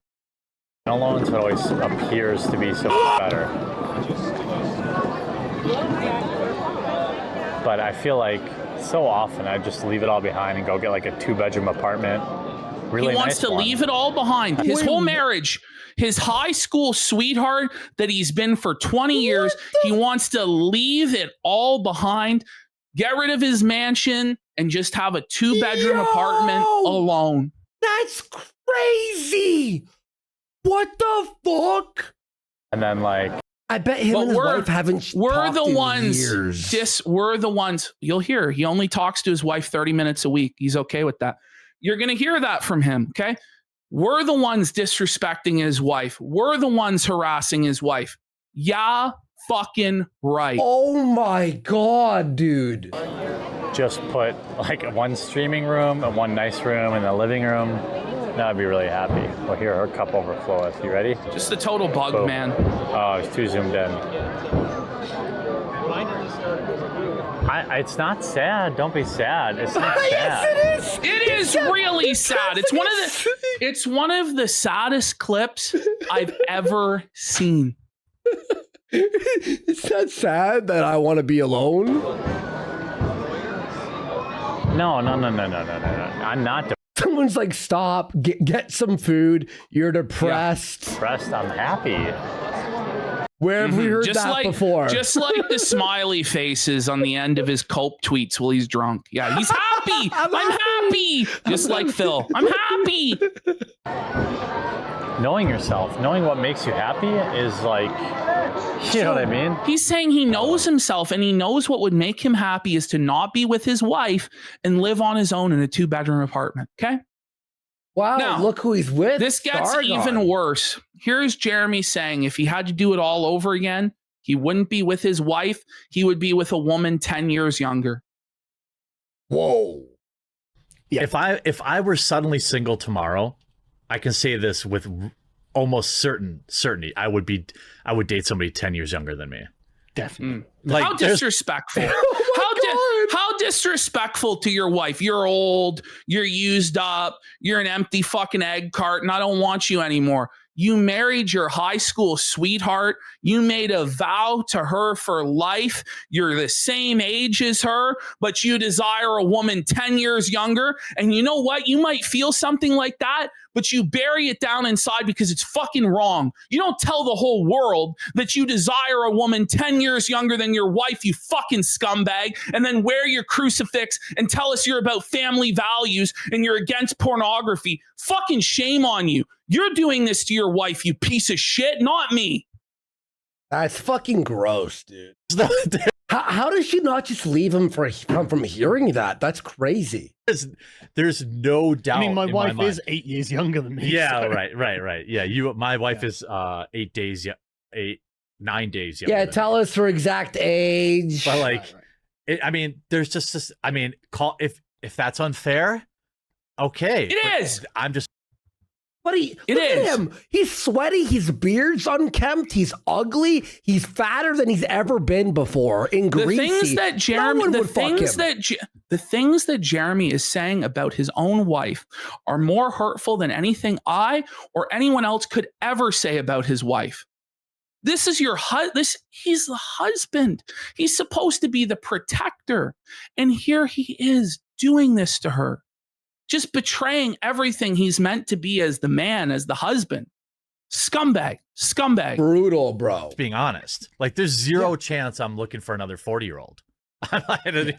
Alone always appears to be so better. But I feel like so often I just leave it all behind and go get like a 2-bedroom apartment. Really, he wants to leave it all behind. His whole marriage, his high school sweetheart that he's been for 20 years, he wants to leave it all behind, get rid of his mansion, and just have a 2-bedroom apartment alone. That's crazy. What the fuck? And then like, I bet him and his wife haven't we're the in ones years. We're the ones you'll hear. He only talks to his wife 30 minutes a week. He's okay with that. You're going to hear that from him. Okay. We're the ones disrespecting his wife. We're the ones harassing his wife. Yeah, fucking right. Oh my God, dude. just put like one streaming room and one nice room in the living room. Now I'd be really happy. Well, here, her cup overfloweth. You ready? Just a total bug, Boom. man. Oh, it's too zoomed in. It's not sad. Don't be sad. It's not sad. Yes, it is. It is really sad. It's one of the saddest clips I've ever seen. It's not sad that I want to be alone. No. I'm not Someone's like, stop, get some food. You're depressed. depressed. I'm happy. Where have we heard that before? Just like the smiley faces on the end of his culp tweets while he's drunk. Yeah, he's happy. I'm happy. Just like Phil. I'm happy. Knowing yourself, knowing what makes you happy is like, you know what I mean? He's saying he knows himself and he knows what would make him happy is to not be with his wife and live on his own in a 2-bedroom apartment. Okay? Wow, now, look who he's with. This gets Sargon. even worse. Here's Jeremy saying if he had to do it all over again, he wouldn't be with his wife. He would be with a woman 10 years younger. Whoa. Yeah. If I were suddenly single tomorrow, I can say this with almost certainty. I would date somebody 10 years younger than me. Definitely. Like, how disrespectful. How disrespectful to your wife. You're old, you're used up, you're an empty fucking egg carton. I don't want you anymore. You married your high school sweetheart. You made a vow to her for life. You're the same age as her, but you desire a woman 10 years younger. And you know what? You might feel something like that, but you bury it down inside because it's fucking wrong. You don't tell the whole world that you desire a woman 10 years younger than your wife, you fucking scumbag, and then wear your crucifix and tell us you're about family values and you're against pornography. Fucking shame on you. You're doing this to your wife, you piece of shit, not me. That's fucking gross, dude. How does she not just leave him from hearing that? That's crazy. There's no doubt. I mean, my wife is 8 years younger than me. Yeah, so. right. Yeah, my wife is 9 days younger. Yeah, than tell me. us her exact age. But like, there's just this. I mean, if that's unfair, okay. It is. I'm just. But look at him. He's sweaty. His beard's unkempt. He's ugly. He's fatter than he's ever been before. And greasy. The things that Jeremy is saying about his own wife are more hurtful than anything I or anyone else could ever say about his wife. This is your he's the husband. He's supposed to be the protector. And here he is doing this to her. Just betraying everything he's meant to be as the man, as the husband. Scumbag. Brutal, bro. Being honest, like there's zero chance I'm looking for another 40-year-old. I'm like, there's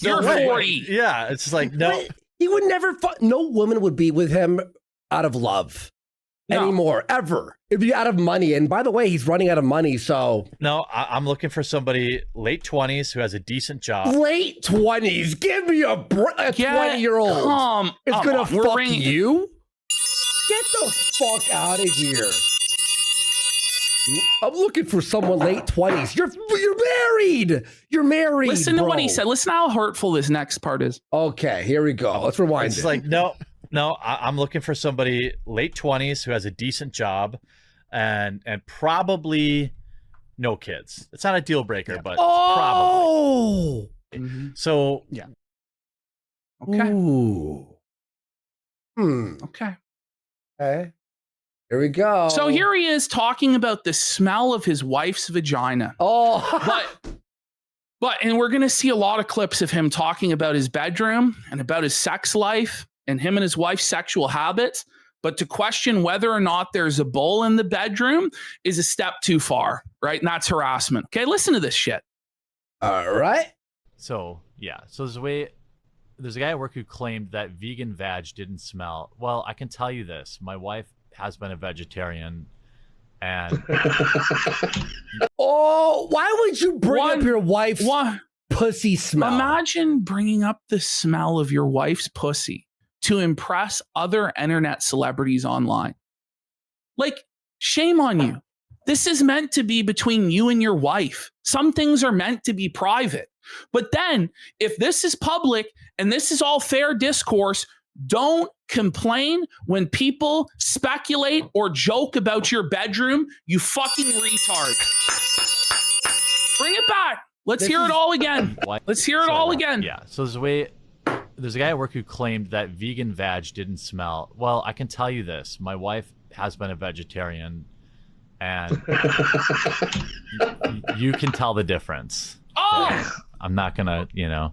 no way. 40. Yeah, it's like no. But he would never. No woman would be with him out of love anymore, ever. It'd be out of money. And by the way, he's running out of money, so. No, I'm looking for somebody late 20s who has a decent job. Late 20s? Give me a 20-year-old. It's gonna fuck you? Get the fuck out of here. I'm looking for someone late 20s. You're married. You're married. Listen to what he said. Listen how hurtful this next part is. Okay, here we go. Let's rewind. It's like, no, I'm looking for somebody late 20s who has a decent job and probably no kids. It's not a deal breaker, but probably. So, yeah. Okay. Ooh. Okay. Okay. Here we go. So here he is talking about the smell of his wife's vagina. Oh. And we're going to see a lot of clips of him talking about his bedroom and about his sex life and him and his wife's sexual habits. But to question whether or not there's a bowl in the bedroom is a step too far, right? And that's harassment. Okay, listen to this shit. All right. So, yeah. So there's a guy at work who claimed that vegan vag didn't smell. Well, I can tell you this. My wife has been a vegetarian, and why would you bring up your wife's pussy smell? Imagine bringing up the smell of your wife's pussy to impress other internet celebrities online. Like, shame on you. This is meant to be between you and your wife. Some things are meant to be private. But then, if this is public and this is all fair discourse, don't complain when people speculate or joke about your bedroom, you fucking retard. Bring it back. Let's hear it all again. Let's hear it all again. Yeah. So there's a guy at work who claimed that vegan vag didn't smell. Well, I can tell you this. My wife has been a vegetarian, and you can tell the difference. Oh! I'm not gonna,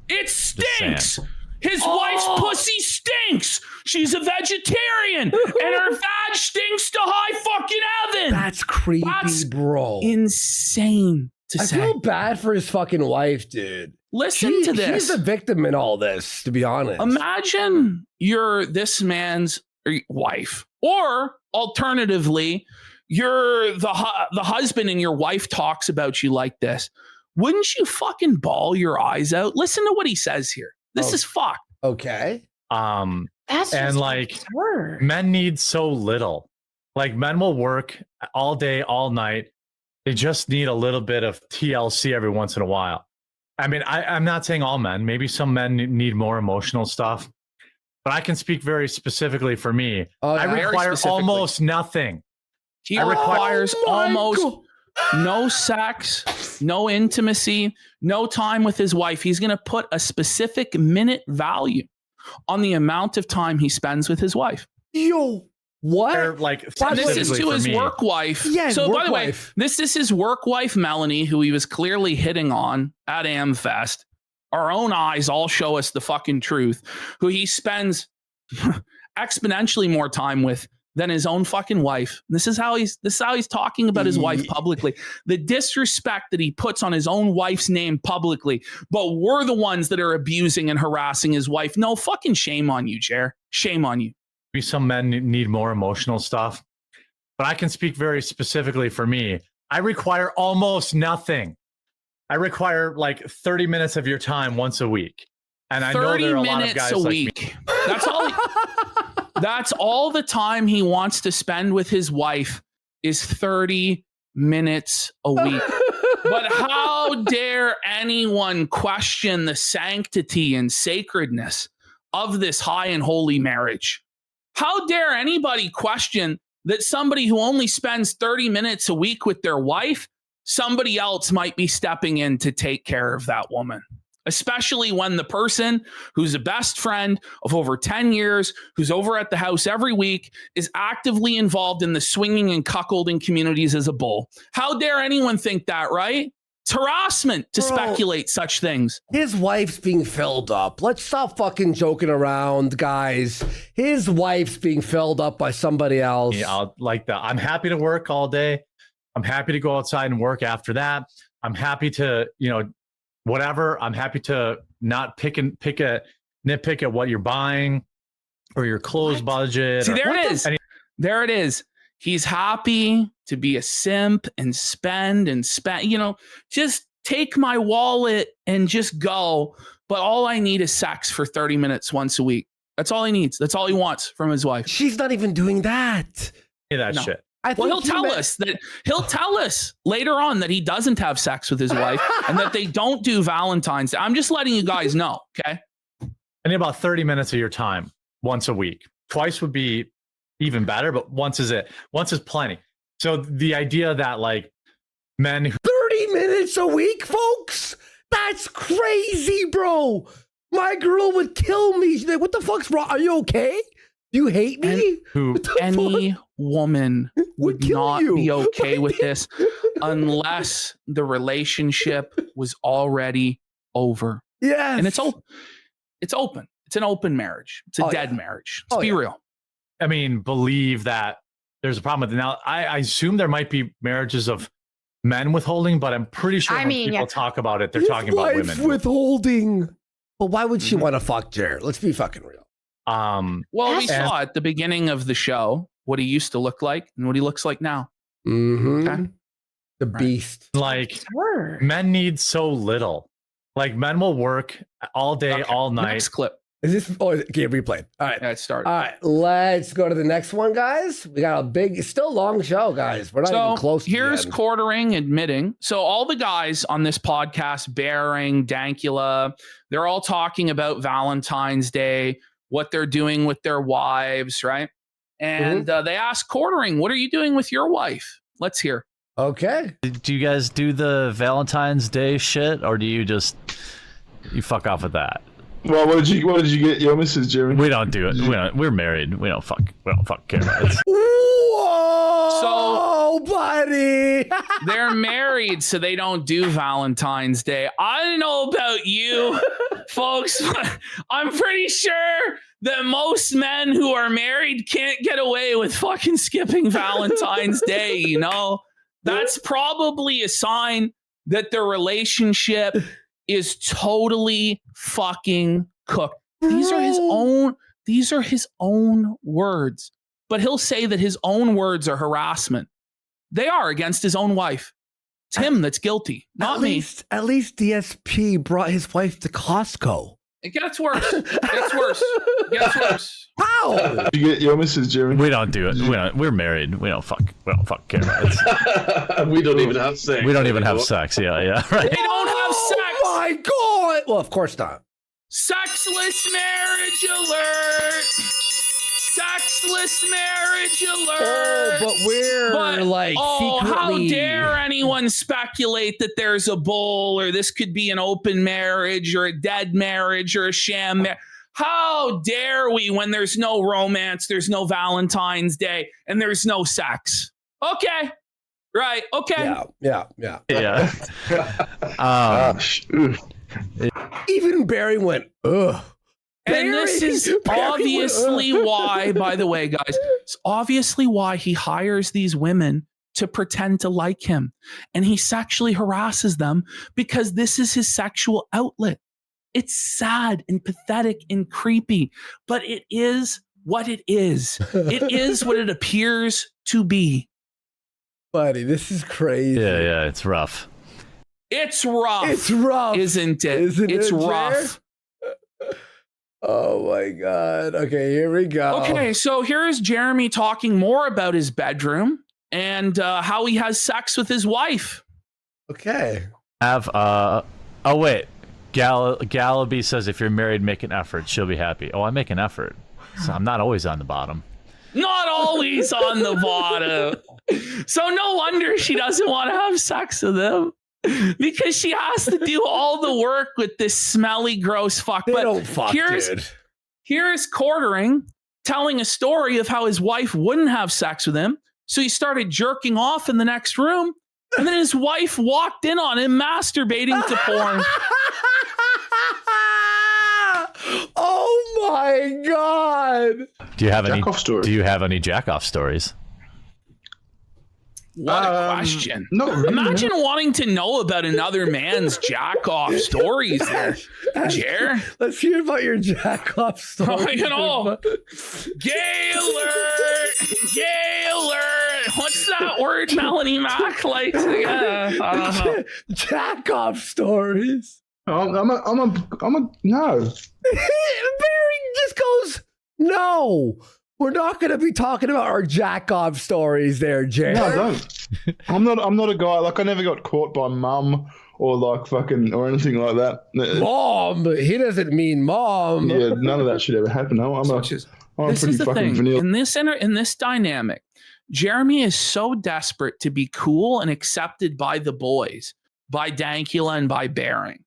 It stinks. His wife's pussy stinks. She's a vegetarian, and her vag stinks to high fucking heaven. That's creepy, bro. Insane to say. I feel bad for his fucking wife, dude. Listen to this. She's a victim in all this, to be honest. Imagine you're this man's wife, or alternatively, you're the husband and your wife talks about you like this. Wouldn't you fucking bawl your eyes out? Listen to what he says here. This is fucked. Okay. That's and like absurd. Men need so little. Like, men will work all day, all night. They just need a little bit of TLC every once in a while. I mean, I'm not saying all men. Maybe some men need more emotional stuff. But I can speak very specifically for me. I require almost nothing. He requires almost no sex, no intimacy, no time with his wife. He's going to put a specific minute value on the amount of time he spends with his wife. Yo, what? This is to his work wife. Yeah, so by the way, this is his work wife, Melanie, who he was clearly hitting on at AmFest. Our own eyes all show us the fucking truth, who he spends exponentially more time with than his own fucking wife. This is how he's talking about his wife publicly. The disrespect that he puts on his own wife's name publicly, but we're the ones that are abusing and harassing his wife. No, fucking shame on you, Jer. Shame on you. Maybe some men need more emotional stuff, but I can speak very specifically for me. I require almost nothing. I require like 30 minutes of your time once a week. And I know there are a lot of guys like me. That's all. That's all the time he wants to spend with his wife is 30 minutes a week. But how dare anyone question the sanctity and sacredness of this high and holy marriage? How dare anybody question that somebody who only spends 30 minutes a week with their wife, somebody else might be stepping in to take care of that woman? Especially when the person who's a best friend of over 10 years, who's over at the house every week, is actively involved in the swinging and cuckolding communities as a bull. How dare anyone think that, right? It's harassment to speculate such things. His wife's being filled up. Let's stop fucking joking around, guys. His wife's being filled up by somebody else. Yeah, like that. I'm happy to work all day. I'm happy to go outside and work after that. I'm happy to, whatever. I'm happy to not nitpick at what you're buying or your clothes budget. See, there it is. There it is. He's happy to be a simp and spend. Just take my wallet and just go. But all I need is sex for 30 minutes once a week. That's all he needs. That's all he wants from his wife. She's not even doing that. Shit. He'll tell us later on that he doesn't have sex with his wife and that they don't do Valentine's Day. I'm just letting you guys know, okay? I need about 30 minutes of your time once a week. Twice would be even better, but once is plenty. So the idea that like men who 30 minutes a week, folks? That's crazy, bro. My girl would kill me. She's like, what the fuck's wrong? Are you okay? You hate me? Any woman would not be okay with this unless the relationship was already over. Yes. And it's open. It's open. It's an open marriage. It's a dead marriage. Let's be real. I mean, believe that there's a problem with it. Now, I assume there might be marriages of men withholding, but I'm pretty sure when people talk about it, they're talking about women withholding. But why would she want to fuck Jared? Let's be fucking real. We saw at the beginning of the show what he used to look like and what he looks like now. Mm-hmm. Okay. The beast. Like, men need so little. Like, men will work all day, all night. Next clip. Is this? Oh, okay, replayed. All right. Yeah, it started. All right, let's go to the next one, guys. We got a big, still long show, guys. We're not even close to here's the end. Quartering admitting. So all the guys on this podcast, Bearing, Dankula, they're all talking about Valentine's Day, what they're doing with their wives, right? And they asked Quartering, what are you doing with your wife? Let's hear. Okay. Do you guys do the Valentine's Day shit, or do you just fuck off with that? Well, what did you get your missus, Jeremy? We don't do it. We're married. We don't fuck care about it. Whoa, buddy. They're married, so they don't do Valentine's Day. I don't know about you, folks. I'm pretty sure that most men who are married can't get away with fucking skipping Valentine's Day, you know? That's probably a sign that their relationship is totally fucking cooked. These are his own words. But he'll say that his own words are harassment. They are against his own wife. It's him that's guilty, not me. At least DSP brought his wife to Costco. It gets worse. It gets worse. How? Did you get your missus, Jeremy? We don't do it. We're married. We don't fuck care about it. We don't even have sex. We don't even have sex. Yeah, right. They don't have sex. Oh my God. Well, of course not. Sexless marriage alert. Sexless marriage alert. But we're like secretly... how dare anyone speculate that there's a bull or this could be an open marriage or a dead marriage or a sham marriage? How dare we when there's no romance, there's no Valentine's Day, and there's no sex? Okay. Right. Okay. Yeah. Even Barry went, ugh. And this is obviously why, by the way, guys, it's obviously why he hires these women to pretend to like him. And he sexually harasses them because this is his sexual outlet. It's sad and pathetic and creepy, but it is what it is. It is what it appears to be. Buddy, this is crazy. Yeah, it's rough. It's rough. It's rough. Isn't it? It's rough. Oh my God. Okay, here we go. Okay, so here's Jeremy talking more about his bedroom and how he has sex with his wife. Okay. Wait. Gallaby says if you're married, make an effort. She'll be happy. Oh, I make an effort. So I'm not always on the bottom. Not always on the bottom. So no wonder she doesn't want to have sex with him. Because she has to do all the work with this smelly, gross fuck. They don't fuck, dude. Here's Quartering telling a story of how his wife wouldn't have sex with him. So he started jerking off in the next room. And then his wife walked in on him masturbating to porn. Oh my God. Do you have any jack-off stories? What a question. No, imagine wanting to know about another man's jack-off stories there, Jer. Let's hear about your jack-off story. You know, gay alert, gay alert. What's that word Melanie Mac likes? I don't know. Jack-off stories. I'm a no. Barry just goes, no. We're not going to be talking about our jack-off stories there, Jay. No, I don't. I'm not a guy, like, I never got caught by mum or like fucking or anything like that. Mom, he doesn't mean mom. Yeah, none of that should ever happen. I'm This pretty is the fucking thing. vanilla. In this dynamic, Jeremy is so desperate to be cool and accepted by the boys, by Dankula and by Bering,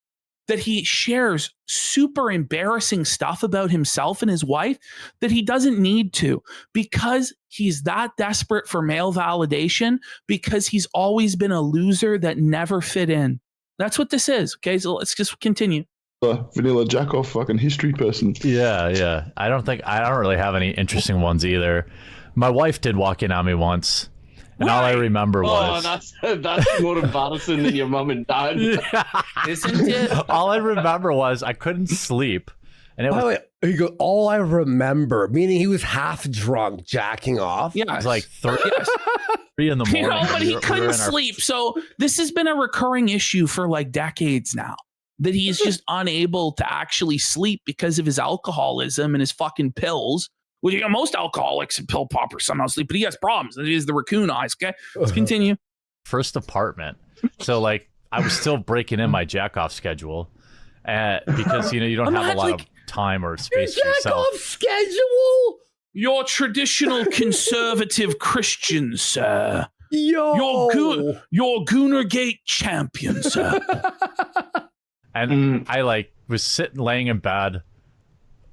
that he shares super embarrassing stuff about himself and his wife that he doesn't need to, because he's that desperate for male validation, because he's always been a loser that never fit in. That's what this is. Okay, so let's just continue. Vanilla jack-off fucking history person. Yeah. I don't really have any interesting ones either. My wife did walk in on me once, and all I remember was... Oh, that's more embarrassing than your mum and dad. Isn't it? All I remember was I couldn't sleep. And it By the was, way, he goes, all I remember, meaning he was half drunk, jacking off. Yeah, it was like 3 in the morning. You know, but he We were couldn't in our- sleep. So this has been a recurring issue for like decades now, that he's just unable to actually sleep because of his alcoholism and his fucking pills. Well, you know, most alcoholics and pill poppers somehow sleep, but he has problems. It is the raccoon eyes. Okay, let's continue. First apartment. So like I was still breaking in my jack off schedule because you don't have a lot of time or space for yourself. Jack-off schedule? You're traditional conservative Christian, sir. Yo. You're Goonergate champion, sir. And I like was laying in bed.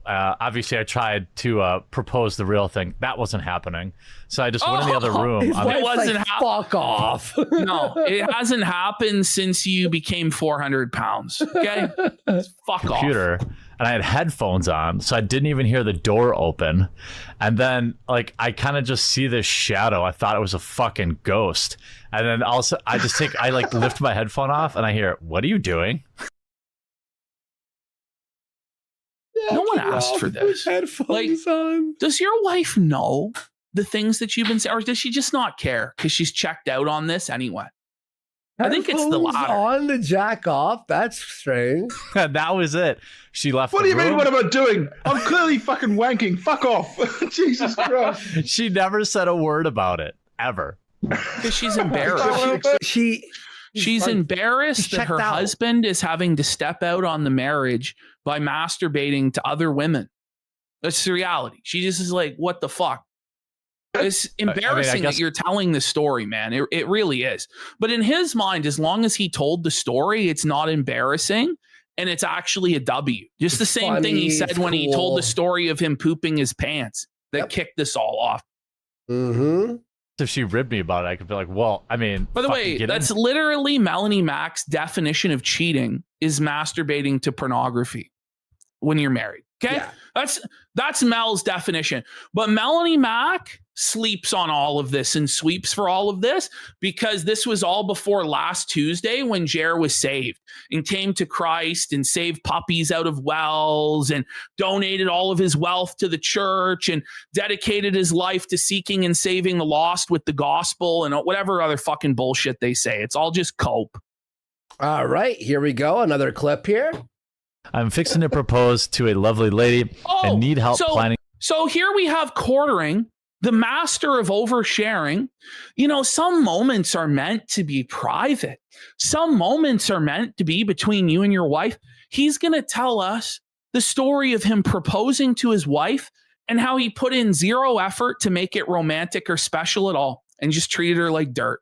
Obviously, I tried to propose the real thing. That wasn't happening. So I just went in the other room. His wife's wasn't like, fuck off. No, it hasn't happened since you became 400 pounds. Okay? Fuck computer, off. and I had headphones on, so I didn't even hear the door open. And then, like, I kind of just see this shadow. I thought it was a fucking ghost. And then also, I lift my headphone off, and I hear, "What are you doing?" No one asked for this. Headphones on. Does your wife know the things that you've been saying, or does she just not care because she's checked out on this anyway? I think it's the Headphones latter. on the jack off. That's strange. And that was it. She left. What the do you mean? room. What am I doing? I'm clearly fucking wanking. Fuck off. Jesus Christ. She never said a word about it ever. Because she's embarrassed. She's embarrassed she's that her checked out. husband is having to step out on the marriage by masturbating to other women. That's the reality. She just is like, what the fuck? It's embarrassing that you're telling this story, man. It really is. But in his mind, as long as he told the story, it's not embarrassing. And it's actually a W. Just the same thing he said when he told the story of him pooping his pants that kicked this all off. Mm-hmm. If she ribbed me about it, I could be like, well, I mean, By the way, that's literally Melanie Mack's definition of cheating is masturbating to pornography when you're married. Okay. Yeah. That's Mel's definition. But Melanie Mack sleeps on all of this and sweeps for all of this because this was all before last Tuesday when Jer was saved and came to Christ and saved puppies out of wells and donated all of his wealth to the church and dedicated his life to seeking and saving the lost with the gospel and whatever other fucking bullshit they say. It's all just cope. All right, here we go. Another clip here. I'm fixing to propose to a lovely lady and need help planning. So here we have quartering, the master of oversharing. You know, some moments are meant to be private. Some moments are meant to be between you and your wife. He's going to tell us the story of him proposing to his wife and how he put in zero effort to make it romantic or special at all and just treated her like dirt.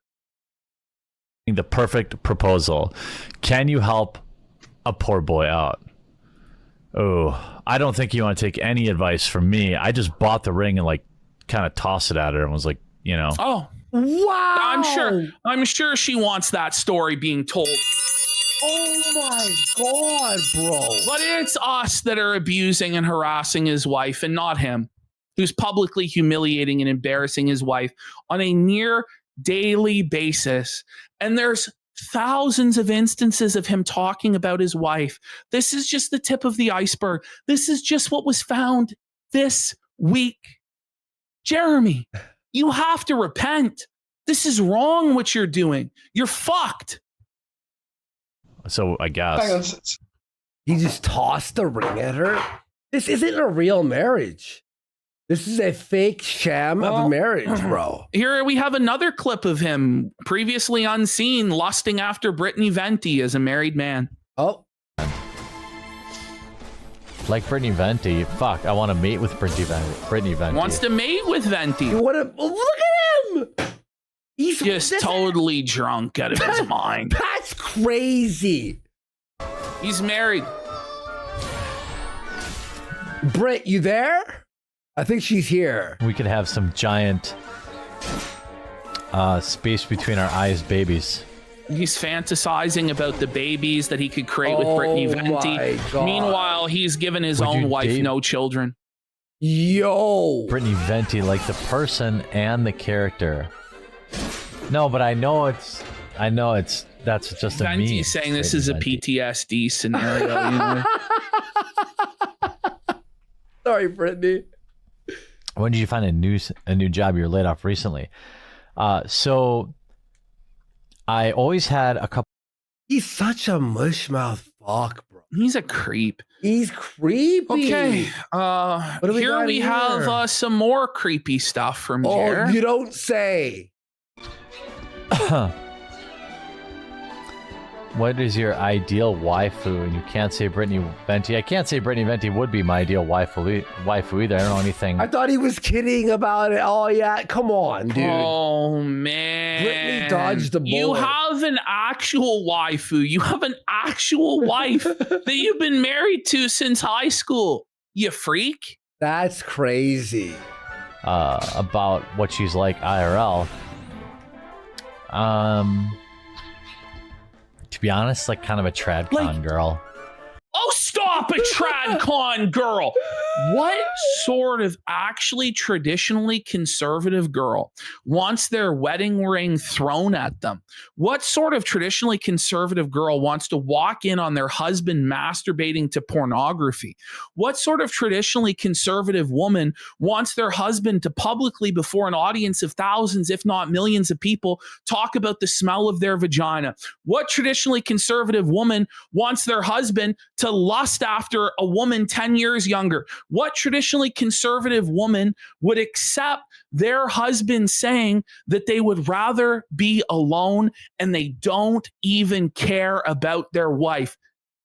The perfect proposal. Can you help a poor boy out? Oh, I don't think you want to take any advice from me. I just bought the ring and like kind of tossed it at her and was like, you know. Oh, wow. I'm sure she wants that story being told. Oh my God, bro. But it's us that are abusing and harassing his wife and not him, who's publicly humiliating and embarrassing his wife on a near daily basis. And there's thousands of instances of him talking about his wife. This is just the tip of the iceberg. This is just what was found this week. Jeremy, you have to repent. This is wrong what you're doing. You're fucked. So I guess. He just tossed the ring at her. This isn't a real marriage. This is a fake sham of a marriage, bro. Here we have another clip of him previously unseen lusting after Brittany Venti as a married man. Oh. Like Brittany Venti. Fuck, I want to mate with Brittany Venti. Wants to mate with Venti. Look at him. He's just totally drunk out of his mind. That's crazy. He's married. Britt, you there? I think she's here. We could have some giant space between our eyes babies. He's fantasizing about the babies that he could create with Brittany Venti. Meanwhile, he's given his own wife no children. Yo. Brittany Venti, like the person and the character. No, but I know it's that's just a meme. Venti's saying this is a PTSD scenario. You know? Sorry, Brittany. When did you find a new job? You were laid off recently. So I always had a couple. He's such a mushmouth fuck, bro. He's a creep. He's creepy. Okay. Here we have some more creepy stuff from Jer. Oh, you don't say. What is your ideal waifu? And you can't say Brittany Venti. I can't say Brittany Venti would be my ideal waifu either. I don't know anything. I thought he was kidding about it. Oh, yeah. Come on, dude. Oh, man. Brittany dodged the bullet. You have an actual waifu. You have an actual wife that you've been married to since high school. You freak. That's crazy. About what she's like IRL. To be honest, like kind of a tradcon girl. Oh, stop, a tradcon girl. What sort of actually traditionally conservative girl wants their wedding ring thrown at them? What sort of traditionally conservative girl wants to walk in on their husband masturbating to pornography? What sort of traditionally conservative woman wants their husband to publicly, before an audience of thousands, if not millions of people, talk about the smell of their vagina? What traditionally conservative woman wants their husband to lust after a woman 10 years younger? What traditionally conservative woman would accept their husband saying that they would rather be alone and they don't even care about their wife?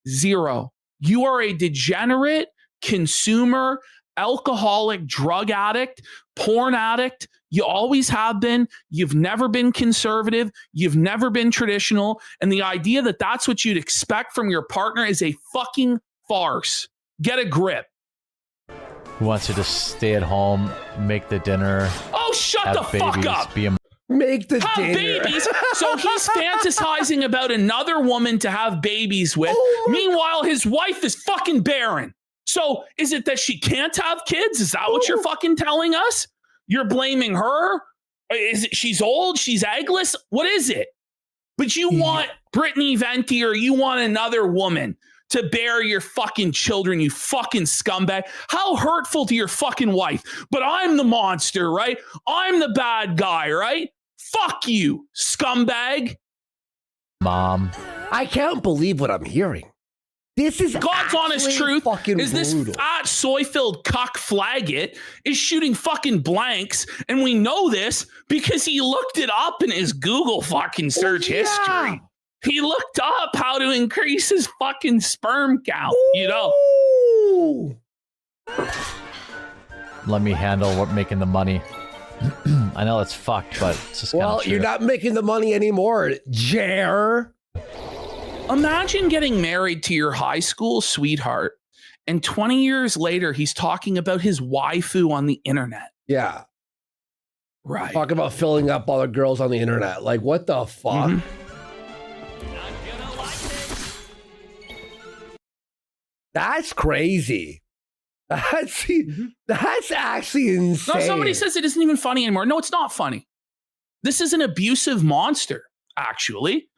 Zero. You are a degenerate consumer, alcoholic, drug addict, porn addict. You always have been. You've never been conservative. You've never been traditional. And the idea that that's what you'd expect from your partner is a fucking farce. Get a grip. Who wants to just stay at home, make the dinner? Oh, shut the fuck up. Make the have dinner. Babies. So he's fantasizing about another woman to have babies with. Meanwhile, his wife is fucking barren. So is it that she can't have kids? Is that what you're fucking telling us? You're blaming her? Is it she's old? She's eggless? What is it? But you want Brittany Venti, or you want another woman to bear your fucking children, you fucking scumbag. How hurtful to your fucking wife. But I'm the monster, right? I'm the bad guy, right? Fuck you, scumbag. Mom. I can't believe what I'm hearing. This is God's honest truth is this fat soy-filled cuck flaggot is shooting fucking blanks, and we know this because he looked it up in his Google fucking search history. He looked up how to increase his fucking sperm count, you know. Let me handle making the money. I know it's fucked, but it's just well, you're not making the money anymore, Jer. Imagine getting married to your high school sweetheart, and 20 years later, he's talking about his waifu on the internet. Yeah. Right. Talk about filling up all the girls on the internet. Like, what the fuck? Mm-hmm. That's crazy. That's actually insane. No, somebody says it isn't even funny anymore. No, it's not funny. This is an abusive monster, actually.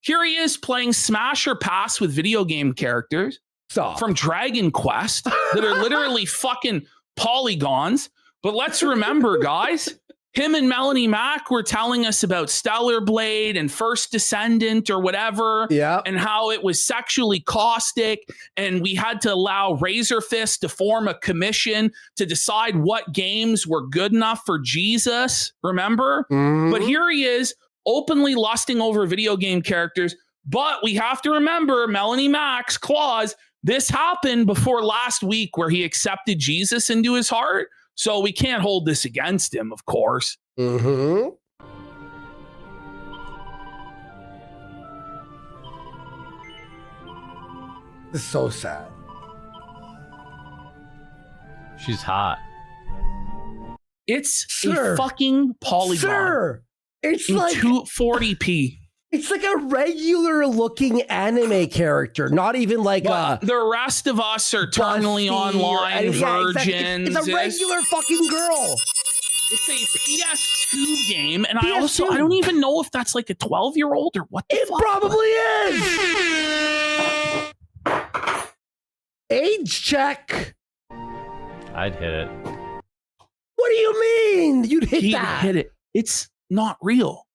Here he is playing Smash or Pass with video game characters from Dragon Quest that are literally fucking polygons. But let's remember, guys, him and Melanie Mack were telling us about Stellar Blade and First Descendant or whatever, and how it was sexually caustic, and we had to allow Razor Fist to form a commission to decide what games were good enough for Jesus, remember? But here he is, openly lusting over video game characters, but we have to remember Melanie Mack's clause, this happened before last week where he accepted Jesus into his heart. So we can't hold this against him, of course. Mm-hmm. This is so sad. She's hot. It's a fucking polygon. Sir, it's in like 240p. It's like a regular looking anime character, not even like the rest of us are eternally online virgins. It's a regular fucking girl. It's a PS2 game, and I don't even know if that's like a 12-year-old or what the fuck. It probably is. Age check. I'd hit it. What do you mean? You'd hit that? Hit it. It's not real.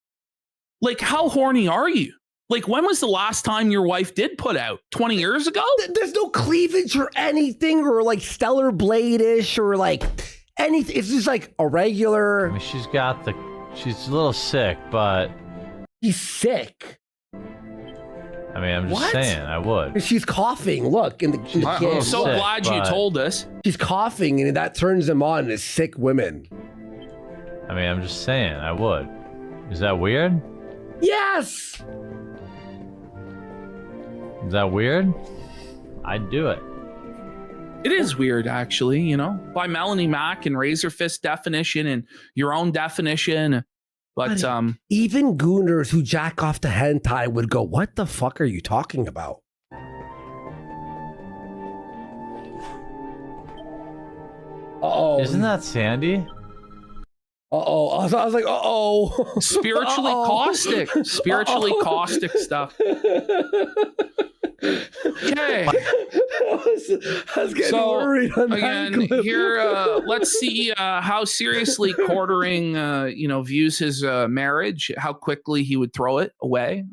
Like, how horny are you? Like, when was the last time your wife did put out? 20 years ago? There's no cleavage or anything, or like Stellar Blade-ish, or like anything. It's just like a regular. I mean, she's a little sick, but. She's sick. I mean, I'm just saying, I would. She's coughing. Look, in the I'm so glad you told us. She's coughing, and that turns him on as sick women. I mean, I'm just saying, I would. Is that weird? Yes! Is that weird? I'd do it. It is weird, actually, you know, by Melanie Mack and Razor Fist definition and your own definition. But even gooners who jack off to hentai would go, what the fuck are you talking about? Uh-oh. Isn't that Sandy? Uh-oh. I was like, uh-oh. Spiritually caustic. Spiritually caustic stuff. Okay. I was getting worried on again, that clip. here, let's see how seriously Quartering, views his marriage, how quickly he would throw it away.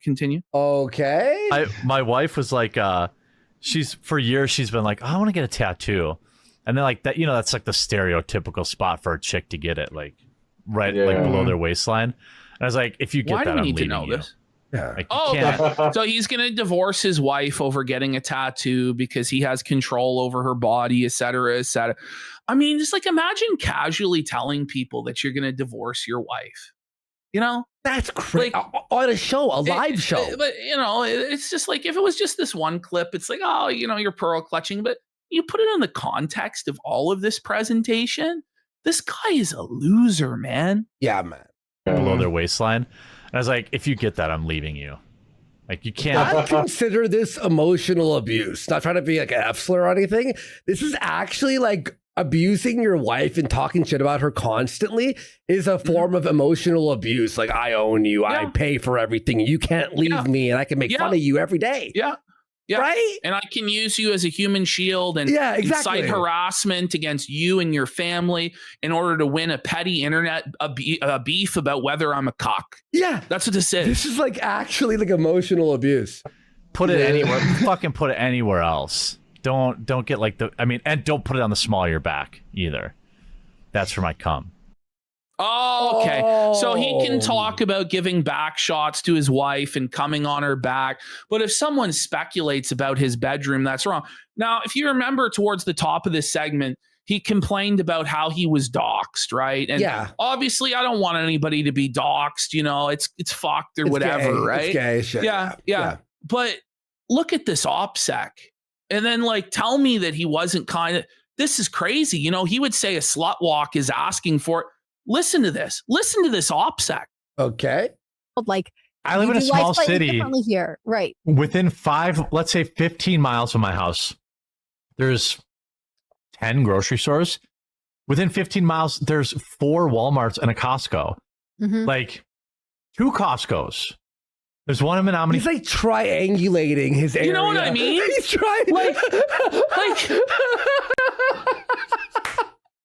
Continue. Okay. My wife was like, for years, she's been like, I want to get a tattoo. And then like that, that's like the stereotypical spot for a chick to get it, like like below their waistline. And I was like, if you get Why that, do we I'm need to leaving know you. this? Yeah. Like, Okay. So he's going to divorce his wife over getting a tattoo because he has control over her body, et cetera, et cetera. I mean, just like imagine casually telling people that you're going to divorce your wife. You know? That's crazy. Like, on a show, a live show. But, it's just like, if it was just this one clip, it's like, oh, you're pearl clutching. But you put it in the context of all of this presentation, this guy is a loser, man. Yeah, man. Below their waistline. And I was like, if you get that, I'm leaving you. Like, you can't. I consider this emotional abuse. Not trying to be like an F-slur or anything. This is actually like abusing your wife and talking shit about her constantly is a form of emotional abuse. Like, I own you. I pay for everything. You can't leave me, and I can make fun of you every day. Yeah. Yeah. Right? And I can use you as a human shield and incite harassment against you and your family in order to win a petty internet beef about whether I'm a cock. Yeah. That's what this is. This is like actually like emotional abuse. Put it anywhere. Fucking put it anywhere else. Don't get like and don't put it on the small of your back either. That's for my cum. Oh, okay. So he can talk about giving back shots to his wife and coming on her back. But if someone speculates about his bedroom, that's wrong. Now, if you remember towards the top of this segment, he complained about how he was doxxed, right? And obviously, I don't want anybody to be doxxed. It's fucked or whatever, gay. right? It's gay shit. Yeah. But look at this OPSEC. And then tell me that he wasn't this is crazy. He would say a slut walk is asking for it. Listen to this. Listen to this OPSEC. Okay. Like, I live in a small city. Here, right? Within 15 miles from my house, there's 10 grocery stores. Within 15 miles, there's 4 Walmarts and a Costco. Mm-hmm. Like 2 Costcos. There's one in Menominee. He's like triangulating his area. You know what I mean? He's trying.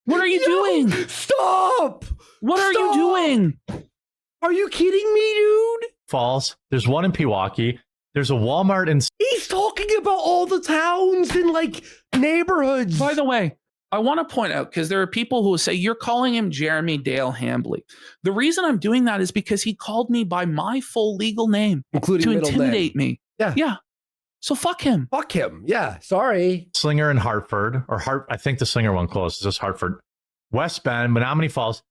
What are you doing? Stop! What are you doing? Are you kidding me, dude? Falls. There's one in Pewaukee. There's a Walmart in. He's talking about all the towns and like neighborhoods. By the way, I want to point out, because there are people who will say, you're calling him Jeremy Dale Hambly. The reason I'm doing that is because he called me by my full legal name, including to middle intimidate name. me. Yeah. Yeah. So fuck him. Fuck him. Yeah. Sorry. Slinger in Hartford, I think the Slinger one closed. It's just Hartford. West Bend, Menominee Falls.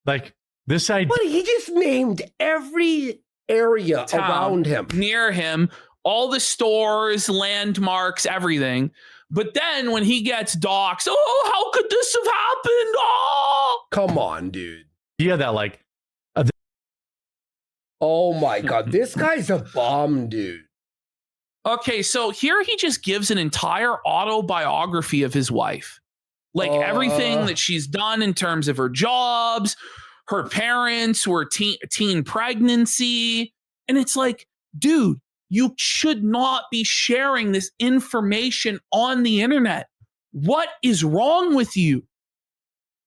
Like this idea. But he just named every area Town around him. Near him, all the stores, landmarks, everything. But then when he gets doxxed, oh, how could this have happened? Oh, come on, dude. Yeah, that like. Oh my God, this guy's a bomb, dude. Okay, so here he just gives an entire autobiography of his wife. Like everything that she's done in terms of her jobs, her parents were teen pregnancy. And it's like, dude, you should not be sharing this information on the internet. What is wrong with you?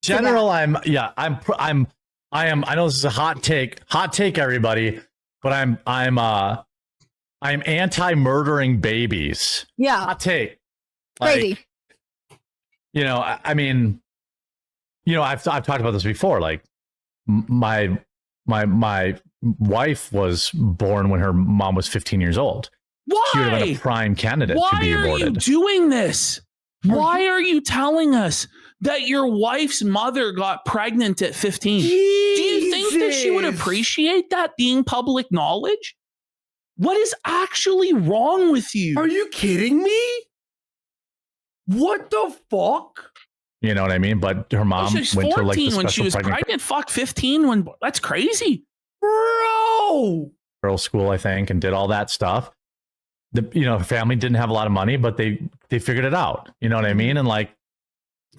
General, I am. I know this is a hot take, everybody, but I'm anti-murdering babies. Yeah. Hot take. Crazy. Like, you know, I mean, you know, I've talked about this before. Like, my wife was born when her mom was 15 years old. Why? She would have been a prime candidate to be aborted. Why are you doing this? Why are you telling us that your wife's mother got pregnant at 15? Jesus. Do you think that she would appreciate that being public knowledge? What is actually wrong with you? Are you kidding me? What the fuck? You know what I mean? But her mom She was went 14 to like the when she special was pregnant pregnant. Fuck 15 when that's crazy. Bro. girls' school, I think, and did all that stuff. Her family didn't have a lot of money, but they figured it out. You know what I mean? And like,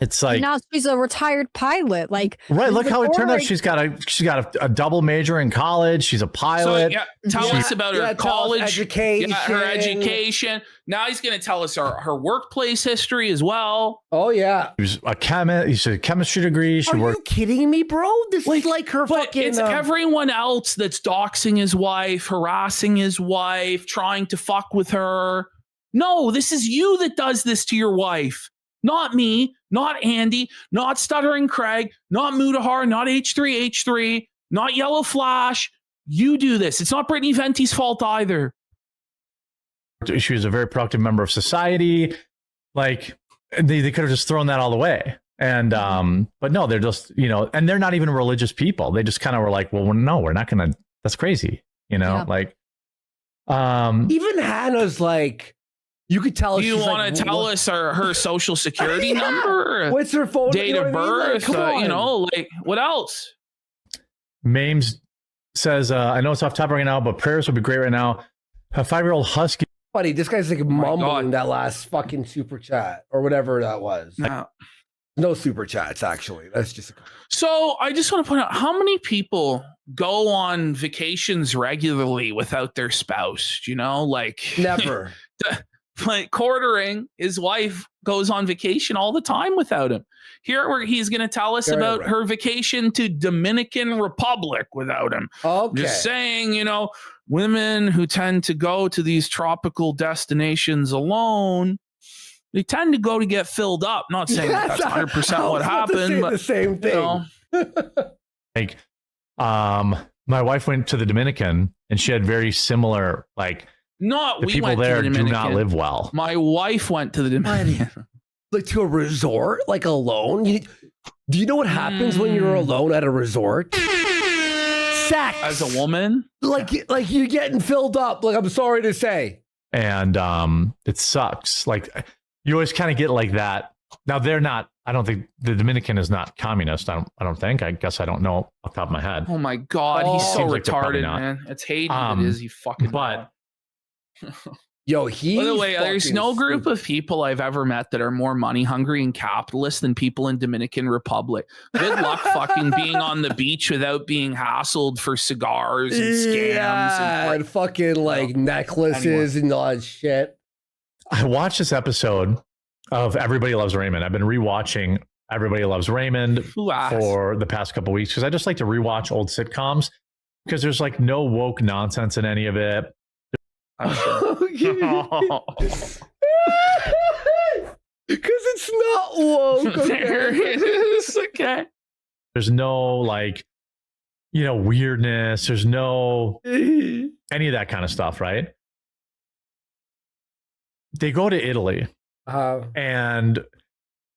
it's like now she's a retired pilot. Like, right. Look how it turned out. She's got a double major in college. She's a pilot. So, tell us about her college education. her education. Now he's going to tell us her workplace history as well. Oh yeah, He was a chemist. He's a chemistry degree. She Are worked. you kidding me, bro? This is like her But fucking. it's everyone else that's doxing his wife, harassing his wife, trying to fuck with her. No, this is you that does this to your wife. Not me, not Andy, not Stuttering Craig, not Mudahar, not H3H3, not Yellow Flash. You do this. It's not Brittany Venti's fault either. She was a very productive member of society. Like they could have just thrown that all away. And but no, they're just, and they're not even religious people. They just kind of were like, well, no, we're not gonna. That's crazy, like. Even Hannah's like. You could tell. Do you want to tell us her social security number? What's her phone? Date of birth? Like what else? Mames says, I know it's off topic right now, but prayers would be great right now. A 5-year-old husky. Buddy, this guy's like mumbling that last fucking super chat or whatever that was. No super chats, actually. That's just. So I just want to point out, how many people go on vacations regularly without their spouse? Never. Like quartering, his wife goes on vacation all the time without him. Here, where he's going to tell us about her vacation to Dominican Republic without him. Okay. Just saying, women who tend to go to these tropical destinations alone, they tend to go to get filled up. Not saying that's 100% what happened, but the same thing. Like, my wife went to the Dominican, and she had very similar the people there do not live well. My wife went to the Dominican. Like to a resort, like alone. Do you know what happens when you're alone at a resort? Sex. As a woman? Like you're getting filled up. Like, I'm sorry to say. And it sucks. Like, you always kind of get like that. Now they're not. I don't think the Dominican is not communist. I don't think. I guess I don't know off the top of my head. Oh my God, he's so retarded, not. man. It's Haiti that is. He fucking. But. Yo, by the way, there's no group of people I've ever met that are more money hungry and capitalist than people in Dominican Republic. Good luck fucking being on the beach without being hassled for cigars and scams and fucking necklaces and all that shit. I watched this episode of Everybody Loves Raymond. I've been rewatching Everybody Loves Raymond Who asked? for the past couple weeks because I just like to rewatch old sitcoms because there's like no woke nonsense in any of it. Because it's not woke. Okay? There it is. Okay. There's no like, weirdness. There's no any of that kind of stuff, right? They go to Italy and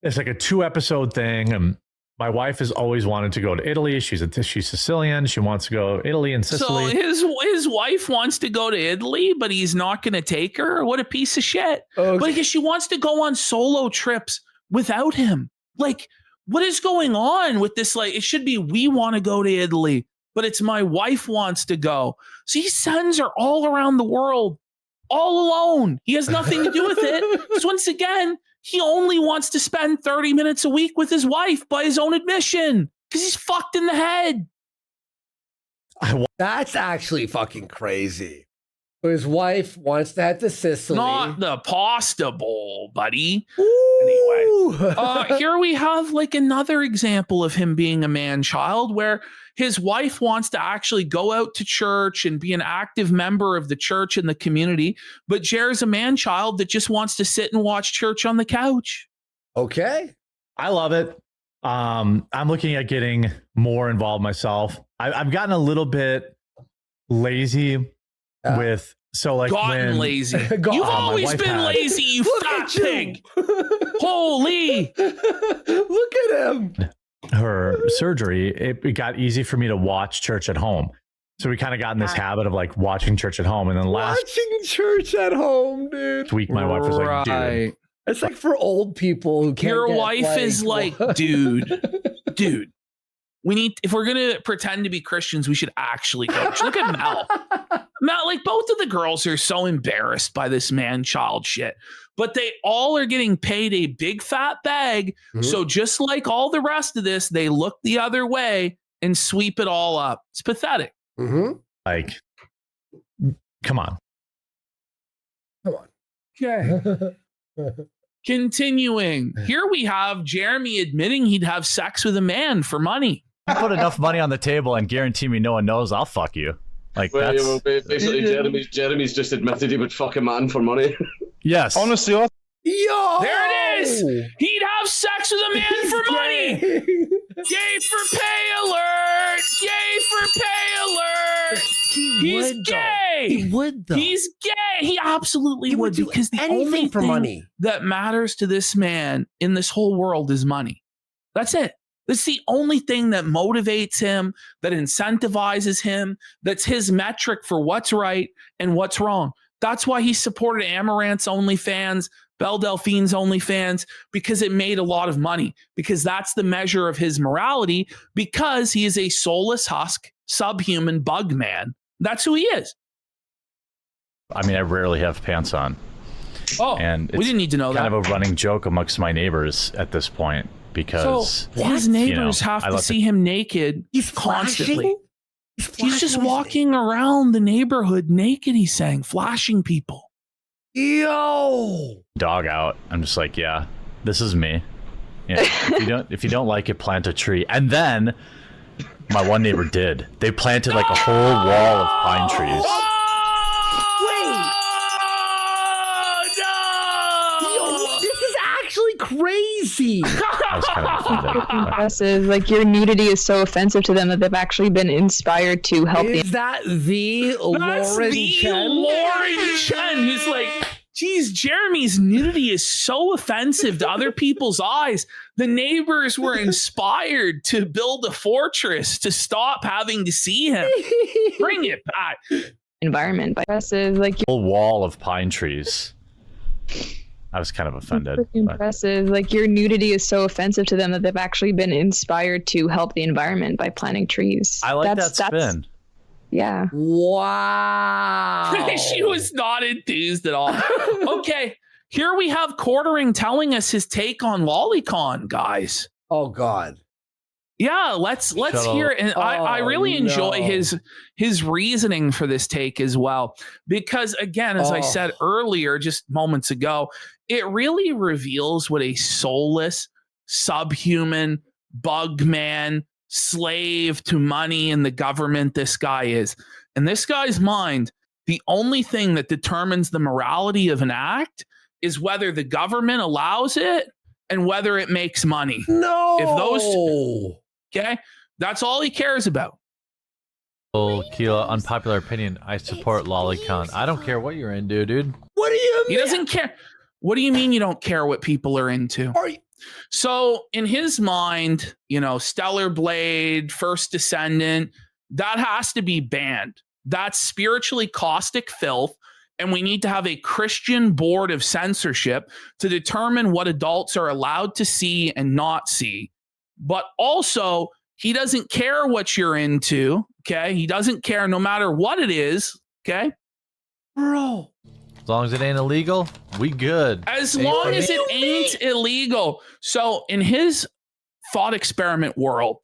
it's like a 2-episode thing. And my wife has always wanted to go to Italy. She's Sicilian. She wants to go to Italy and Sicily. So his wife wants to go to Italy, but he's not going to take her. What a piece of shit. Okay. Because she wants to go on solo trips without him. Like, what is going on with this? Like, it should be, we want to go to Italy, but it's my wife wants to go. So he sends her all around the world, all alone. He has nothing to do with it. Because once again, he only wants to spend 30 minutes a week with his wife by his own admission because he's fucked in the head. That's actually fucking crazy. So his wife wants to head to Sicily. Not the pasta bowl, buddy. Ooh. Anyway, here we have like another example of him being a man-child where his wife wants to actually go out to church and be an active member of the church and the community, but Jer's a man-child that just wants to sit and watch church on the couch. Okay. I love it. I'm looking at getting more involved myself. I've gotten a little bit lazy with lazy. You've always been lazy, you fat pig. Holy. Look at him. Her surgery, it got easy for me to watch church at home. So we kind of got in this habit of like watching church at home. And then watching church at home, dude. Week, my wife was like, dude. It's like for old people who can't. Your wife is like, dude. We need, if we're going to pretend to be Christians, we should actually go. Look at Mel. Mel, like both of the girls are so embarrassed by this man-child shit, but they all are getting paid a big fat bag. Mm-hmm. So just like all the rest of this, they look the other way and sweep it all up. It's pathetic. Mm-hmm. Like, come on. Okay. Continuing. Here we have Jeremy admitting he'd have sex with a man for money. You put enough money on the table and guarantee me no one knows, I'll fuck you. Like, that's... basically Jeremy's just admitted he would fuck a man for money. Yes. Honestly, Yo! There it is! He'd have sex with a man for money! Yay for pay alert! Yay for pay alert! He's gay! He would, though. He's gay! He absolutely would, because the only for thing money that matters to this man in this whole world is money. That's it. That's the only thing that motivates him, that incentivizes him, that's his metric for what's right and what's wrong. That's why he supported Amaranth's OnlyFans, Belle Delphine's OnlyFans, because it made a lot of money, because that's the measure of his morality, because he is a soulless husk, subhuman bug man. That's who he is. I mean, I rarely have pants on. Oh, and we didn't need to know that. Kind of a running joke amongst my neighbors at this point, because his neighbors have to see him naked. He's constantly. He's just walking around the neighborhood naked, he's saying, flashing people. Yo! Dog out. I'm just like, yeah, this is me. Yeah, if you don't like it, plant a tree. And then my one neighbor did. They planted like a whole wall of pine trees. Crazy. I was kind of offended. Impressive. Like, your nudity is so offensive to them that they've actually been inspired to help. Is that the Lauren Chen? Lauren Chen, who's like, geez, Jeremy's nudity is so offensive to other people's eyes. The neighbors were inspired to build a fortress to stop having to see him. Bring it back. Environment by impressive, like a whole wall of pine trees. I was kind of offended. Impressive. Like, your nudity is so offensive to them that they've actually been inspired to help the environment by planting trees. I like that spin. Yeah. Wow. She was not enthused at all. Okay, here we have Quartering telling us his take on Lolicon, guys. Oh God. Yeah, let's hear it. And I really enjoy his reasoning for this take as well. Because again, as I said earlier, just moments ago, it really reveals what a soulless, subhuman, bug man, slave to money and the government this guy is. In this guy's mind, the only thing that determines the morality of an act is whether the government allows it and whether it makes money. No. If those, okay, that's all he cares about. Oh, Keela, unpopular opinion. I support Lolicon. I don't care what you're into, dude. What do you mean? He doesn't care. What do you mean you don't care what people are into? So in his mind, you know, Stellar Blade, First Descendant, that has to be banned. That's spiritually caustic filth. And we need to have a Christian board of censorship to determine what adults are allowed to see and not see. But also, he doesn't care what you're into, okay? He doesn't care no matter what it is, okay? Bro. As long as it ain't illegal, we good. As long as it ain't illegal. So in his thought experiment world,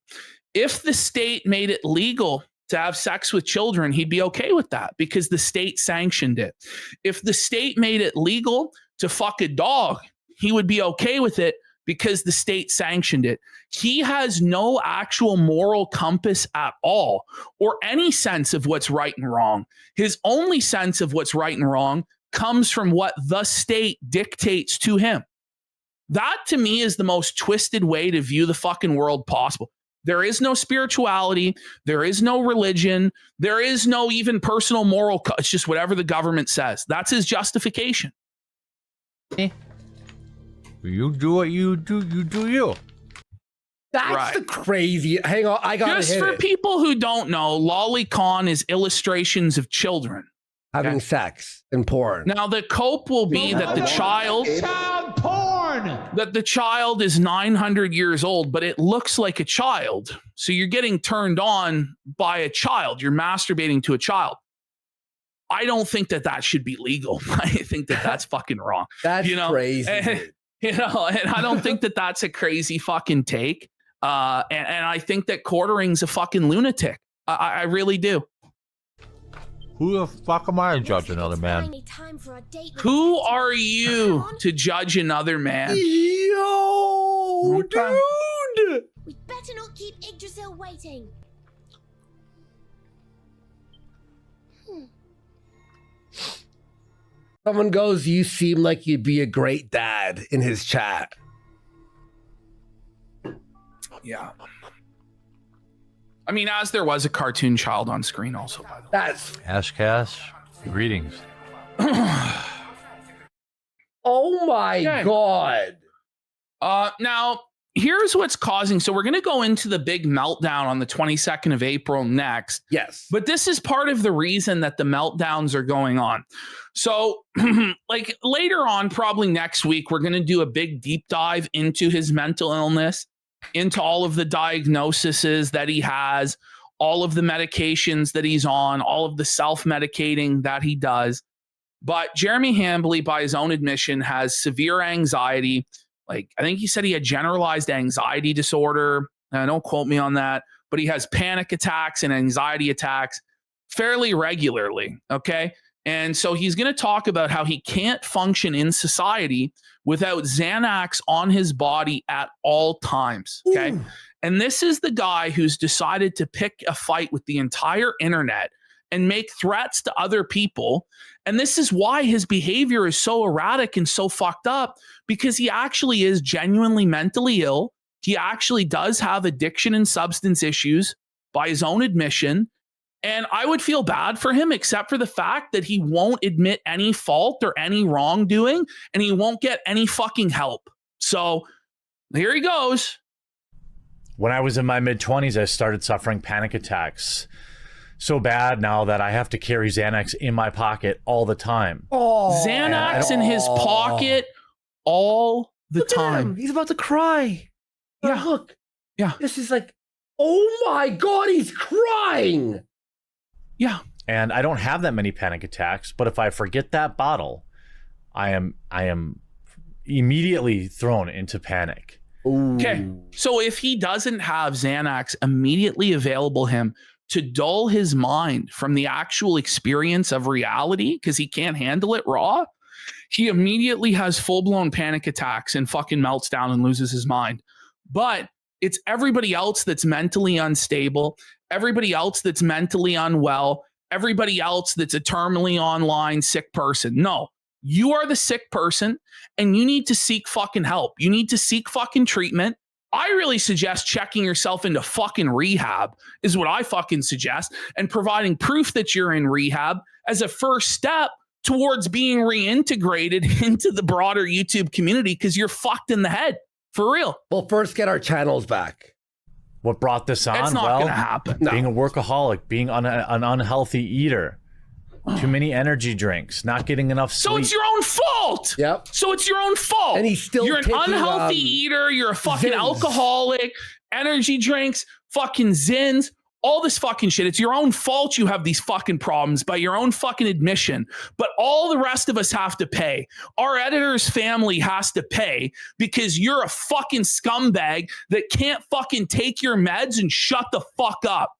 if the state made it legal to have sex with children, he'd be okay with that because the state sanctioned it. If the state made it legal to fuck a dog, he would be okay with it because the state sanctioned it. He has no actual moral compass at all or any sense of what's right and wrong. His only sense of what's right and wrong comes from what the state dictates to him. That to me is the most twisted way to view the fucking world possible. There is no spirituality. There is no religion. There is no even personal moral. It's just whatever the government says. That's his justification. You do what you do. You do you. That's Right. the crazy. Hang on, I got Just for people who don't know, lolicon is illustrations of children having sex and porn. Now the cope will be that the child is 900 years old, but it looks like a child. So you're getting turned on by a child. You're masturbating to a child. I don't think that that should be legal. I think that that's fucking wrong. That's crazy. And I don't think that that's a crazy fucking take. And I think that quartering's a fucking lunatic. I really do. Who the fuck am I to judge another man? Who are you to judge another man? Yo, dude! We better not keep Yggdrasil waiting. Someone goes, you seem like you'd be a great dad in his chat. Yeah. I mean, as there was a cartoon child on screen also, by the way. That's Ashcash, greetings. oh my God. Now, here's what's causing. So we're going to go into the big meltdown on the 22nd of April next. Yes. But this is part of the reason that the meltdowns are going on. So like later on, probably next week, we're going to do a big deep dive into his mental illness, into all of the diagnoses that he has, all of the medications that he's on, all of the self-medicating that he does. But Jeremy Hambly, by his own admission, has severe anxiety. Like, I think he said he had generalized anxiety disorder. Don't quote me on that, but he has panic attacks and anxiety attacks fairly regularly. Okay. And so he's going to talk about how he can't function in society without Xanax on his body at all times. Okay. Ooh. And this is the guy who's decided to pick a fight with the entire internet and make threats to other people. And this is why his behavior is so erratic and so fucked up, because he actually is genuinely mentally ill. He actually does have addiction and substance issues by his own admission. And I would feel bad for him, except for the fact that he won't admit any fault or any wrongdoing, and he won't get any fucking help. So here he goes. When I was in my mid-20s, I started suffering panic attacks so bad now that I have to carry Xanax in my pocket all the time. Oh, Xanax in his pocket all the time. He's about to cry. Yeah. Look. Yeah. This is like, oh my God, he's crying. Yeah. And I don't have that many panic attacks, but if I forget that bottle, I am immediately thrown into panic. Ooh. Okay. So if he doesn't have Xanax immediately available him to dull his mind from the actual experience of reality, because he can't handle it raw, he immediately has full-blown panic attacks and fucking melts down and loses his mind. but it's everybody else that's mentally unstable, everybody else that's mentally unwell, everybody else that's a terminally online sick person. No, you are the sick person and you need to seek fucking help. You need to seek fucking treatment. I really suggest checking yourself into fucking rehab is what I fucking suggest, and providing proof that you're in rehab as a first step towards being reintegrated into the broader YouTube community, because you're fucked in the head. For real. Well, first get our channels back. What brought this on? It's not going to happen. Being a workaholic, being an unhealthy eater, too many energy drinks, not getting enough sleep. So it's your own fault. Yep. So it's your own fault. And he's still You're an taking, unhealthy eater. You're a fucking Zins. alcoholic, energy drinks, fucking Zins, all this fucking shit. It's your own fault you have these fucking problems by your own fucking admission. But all the rest of us have to pay. Our editor's family has to pay because you're a fucking scumbag that can't fucking take your meds and shut the fuck up.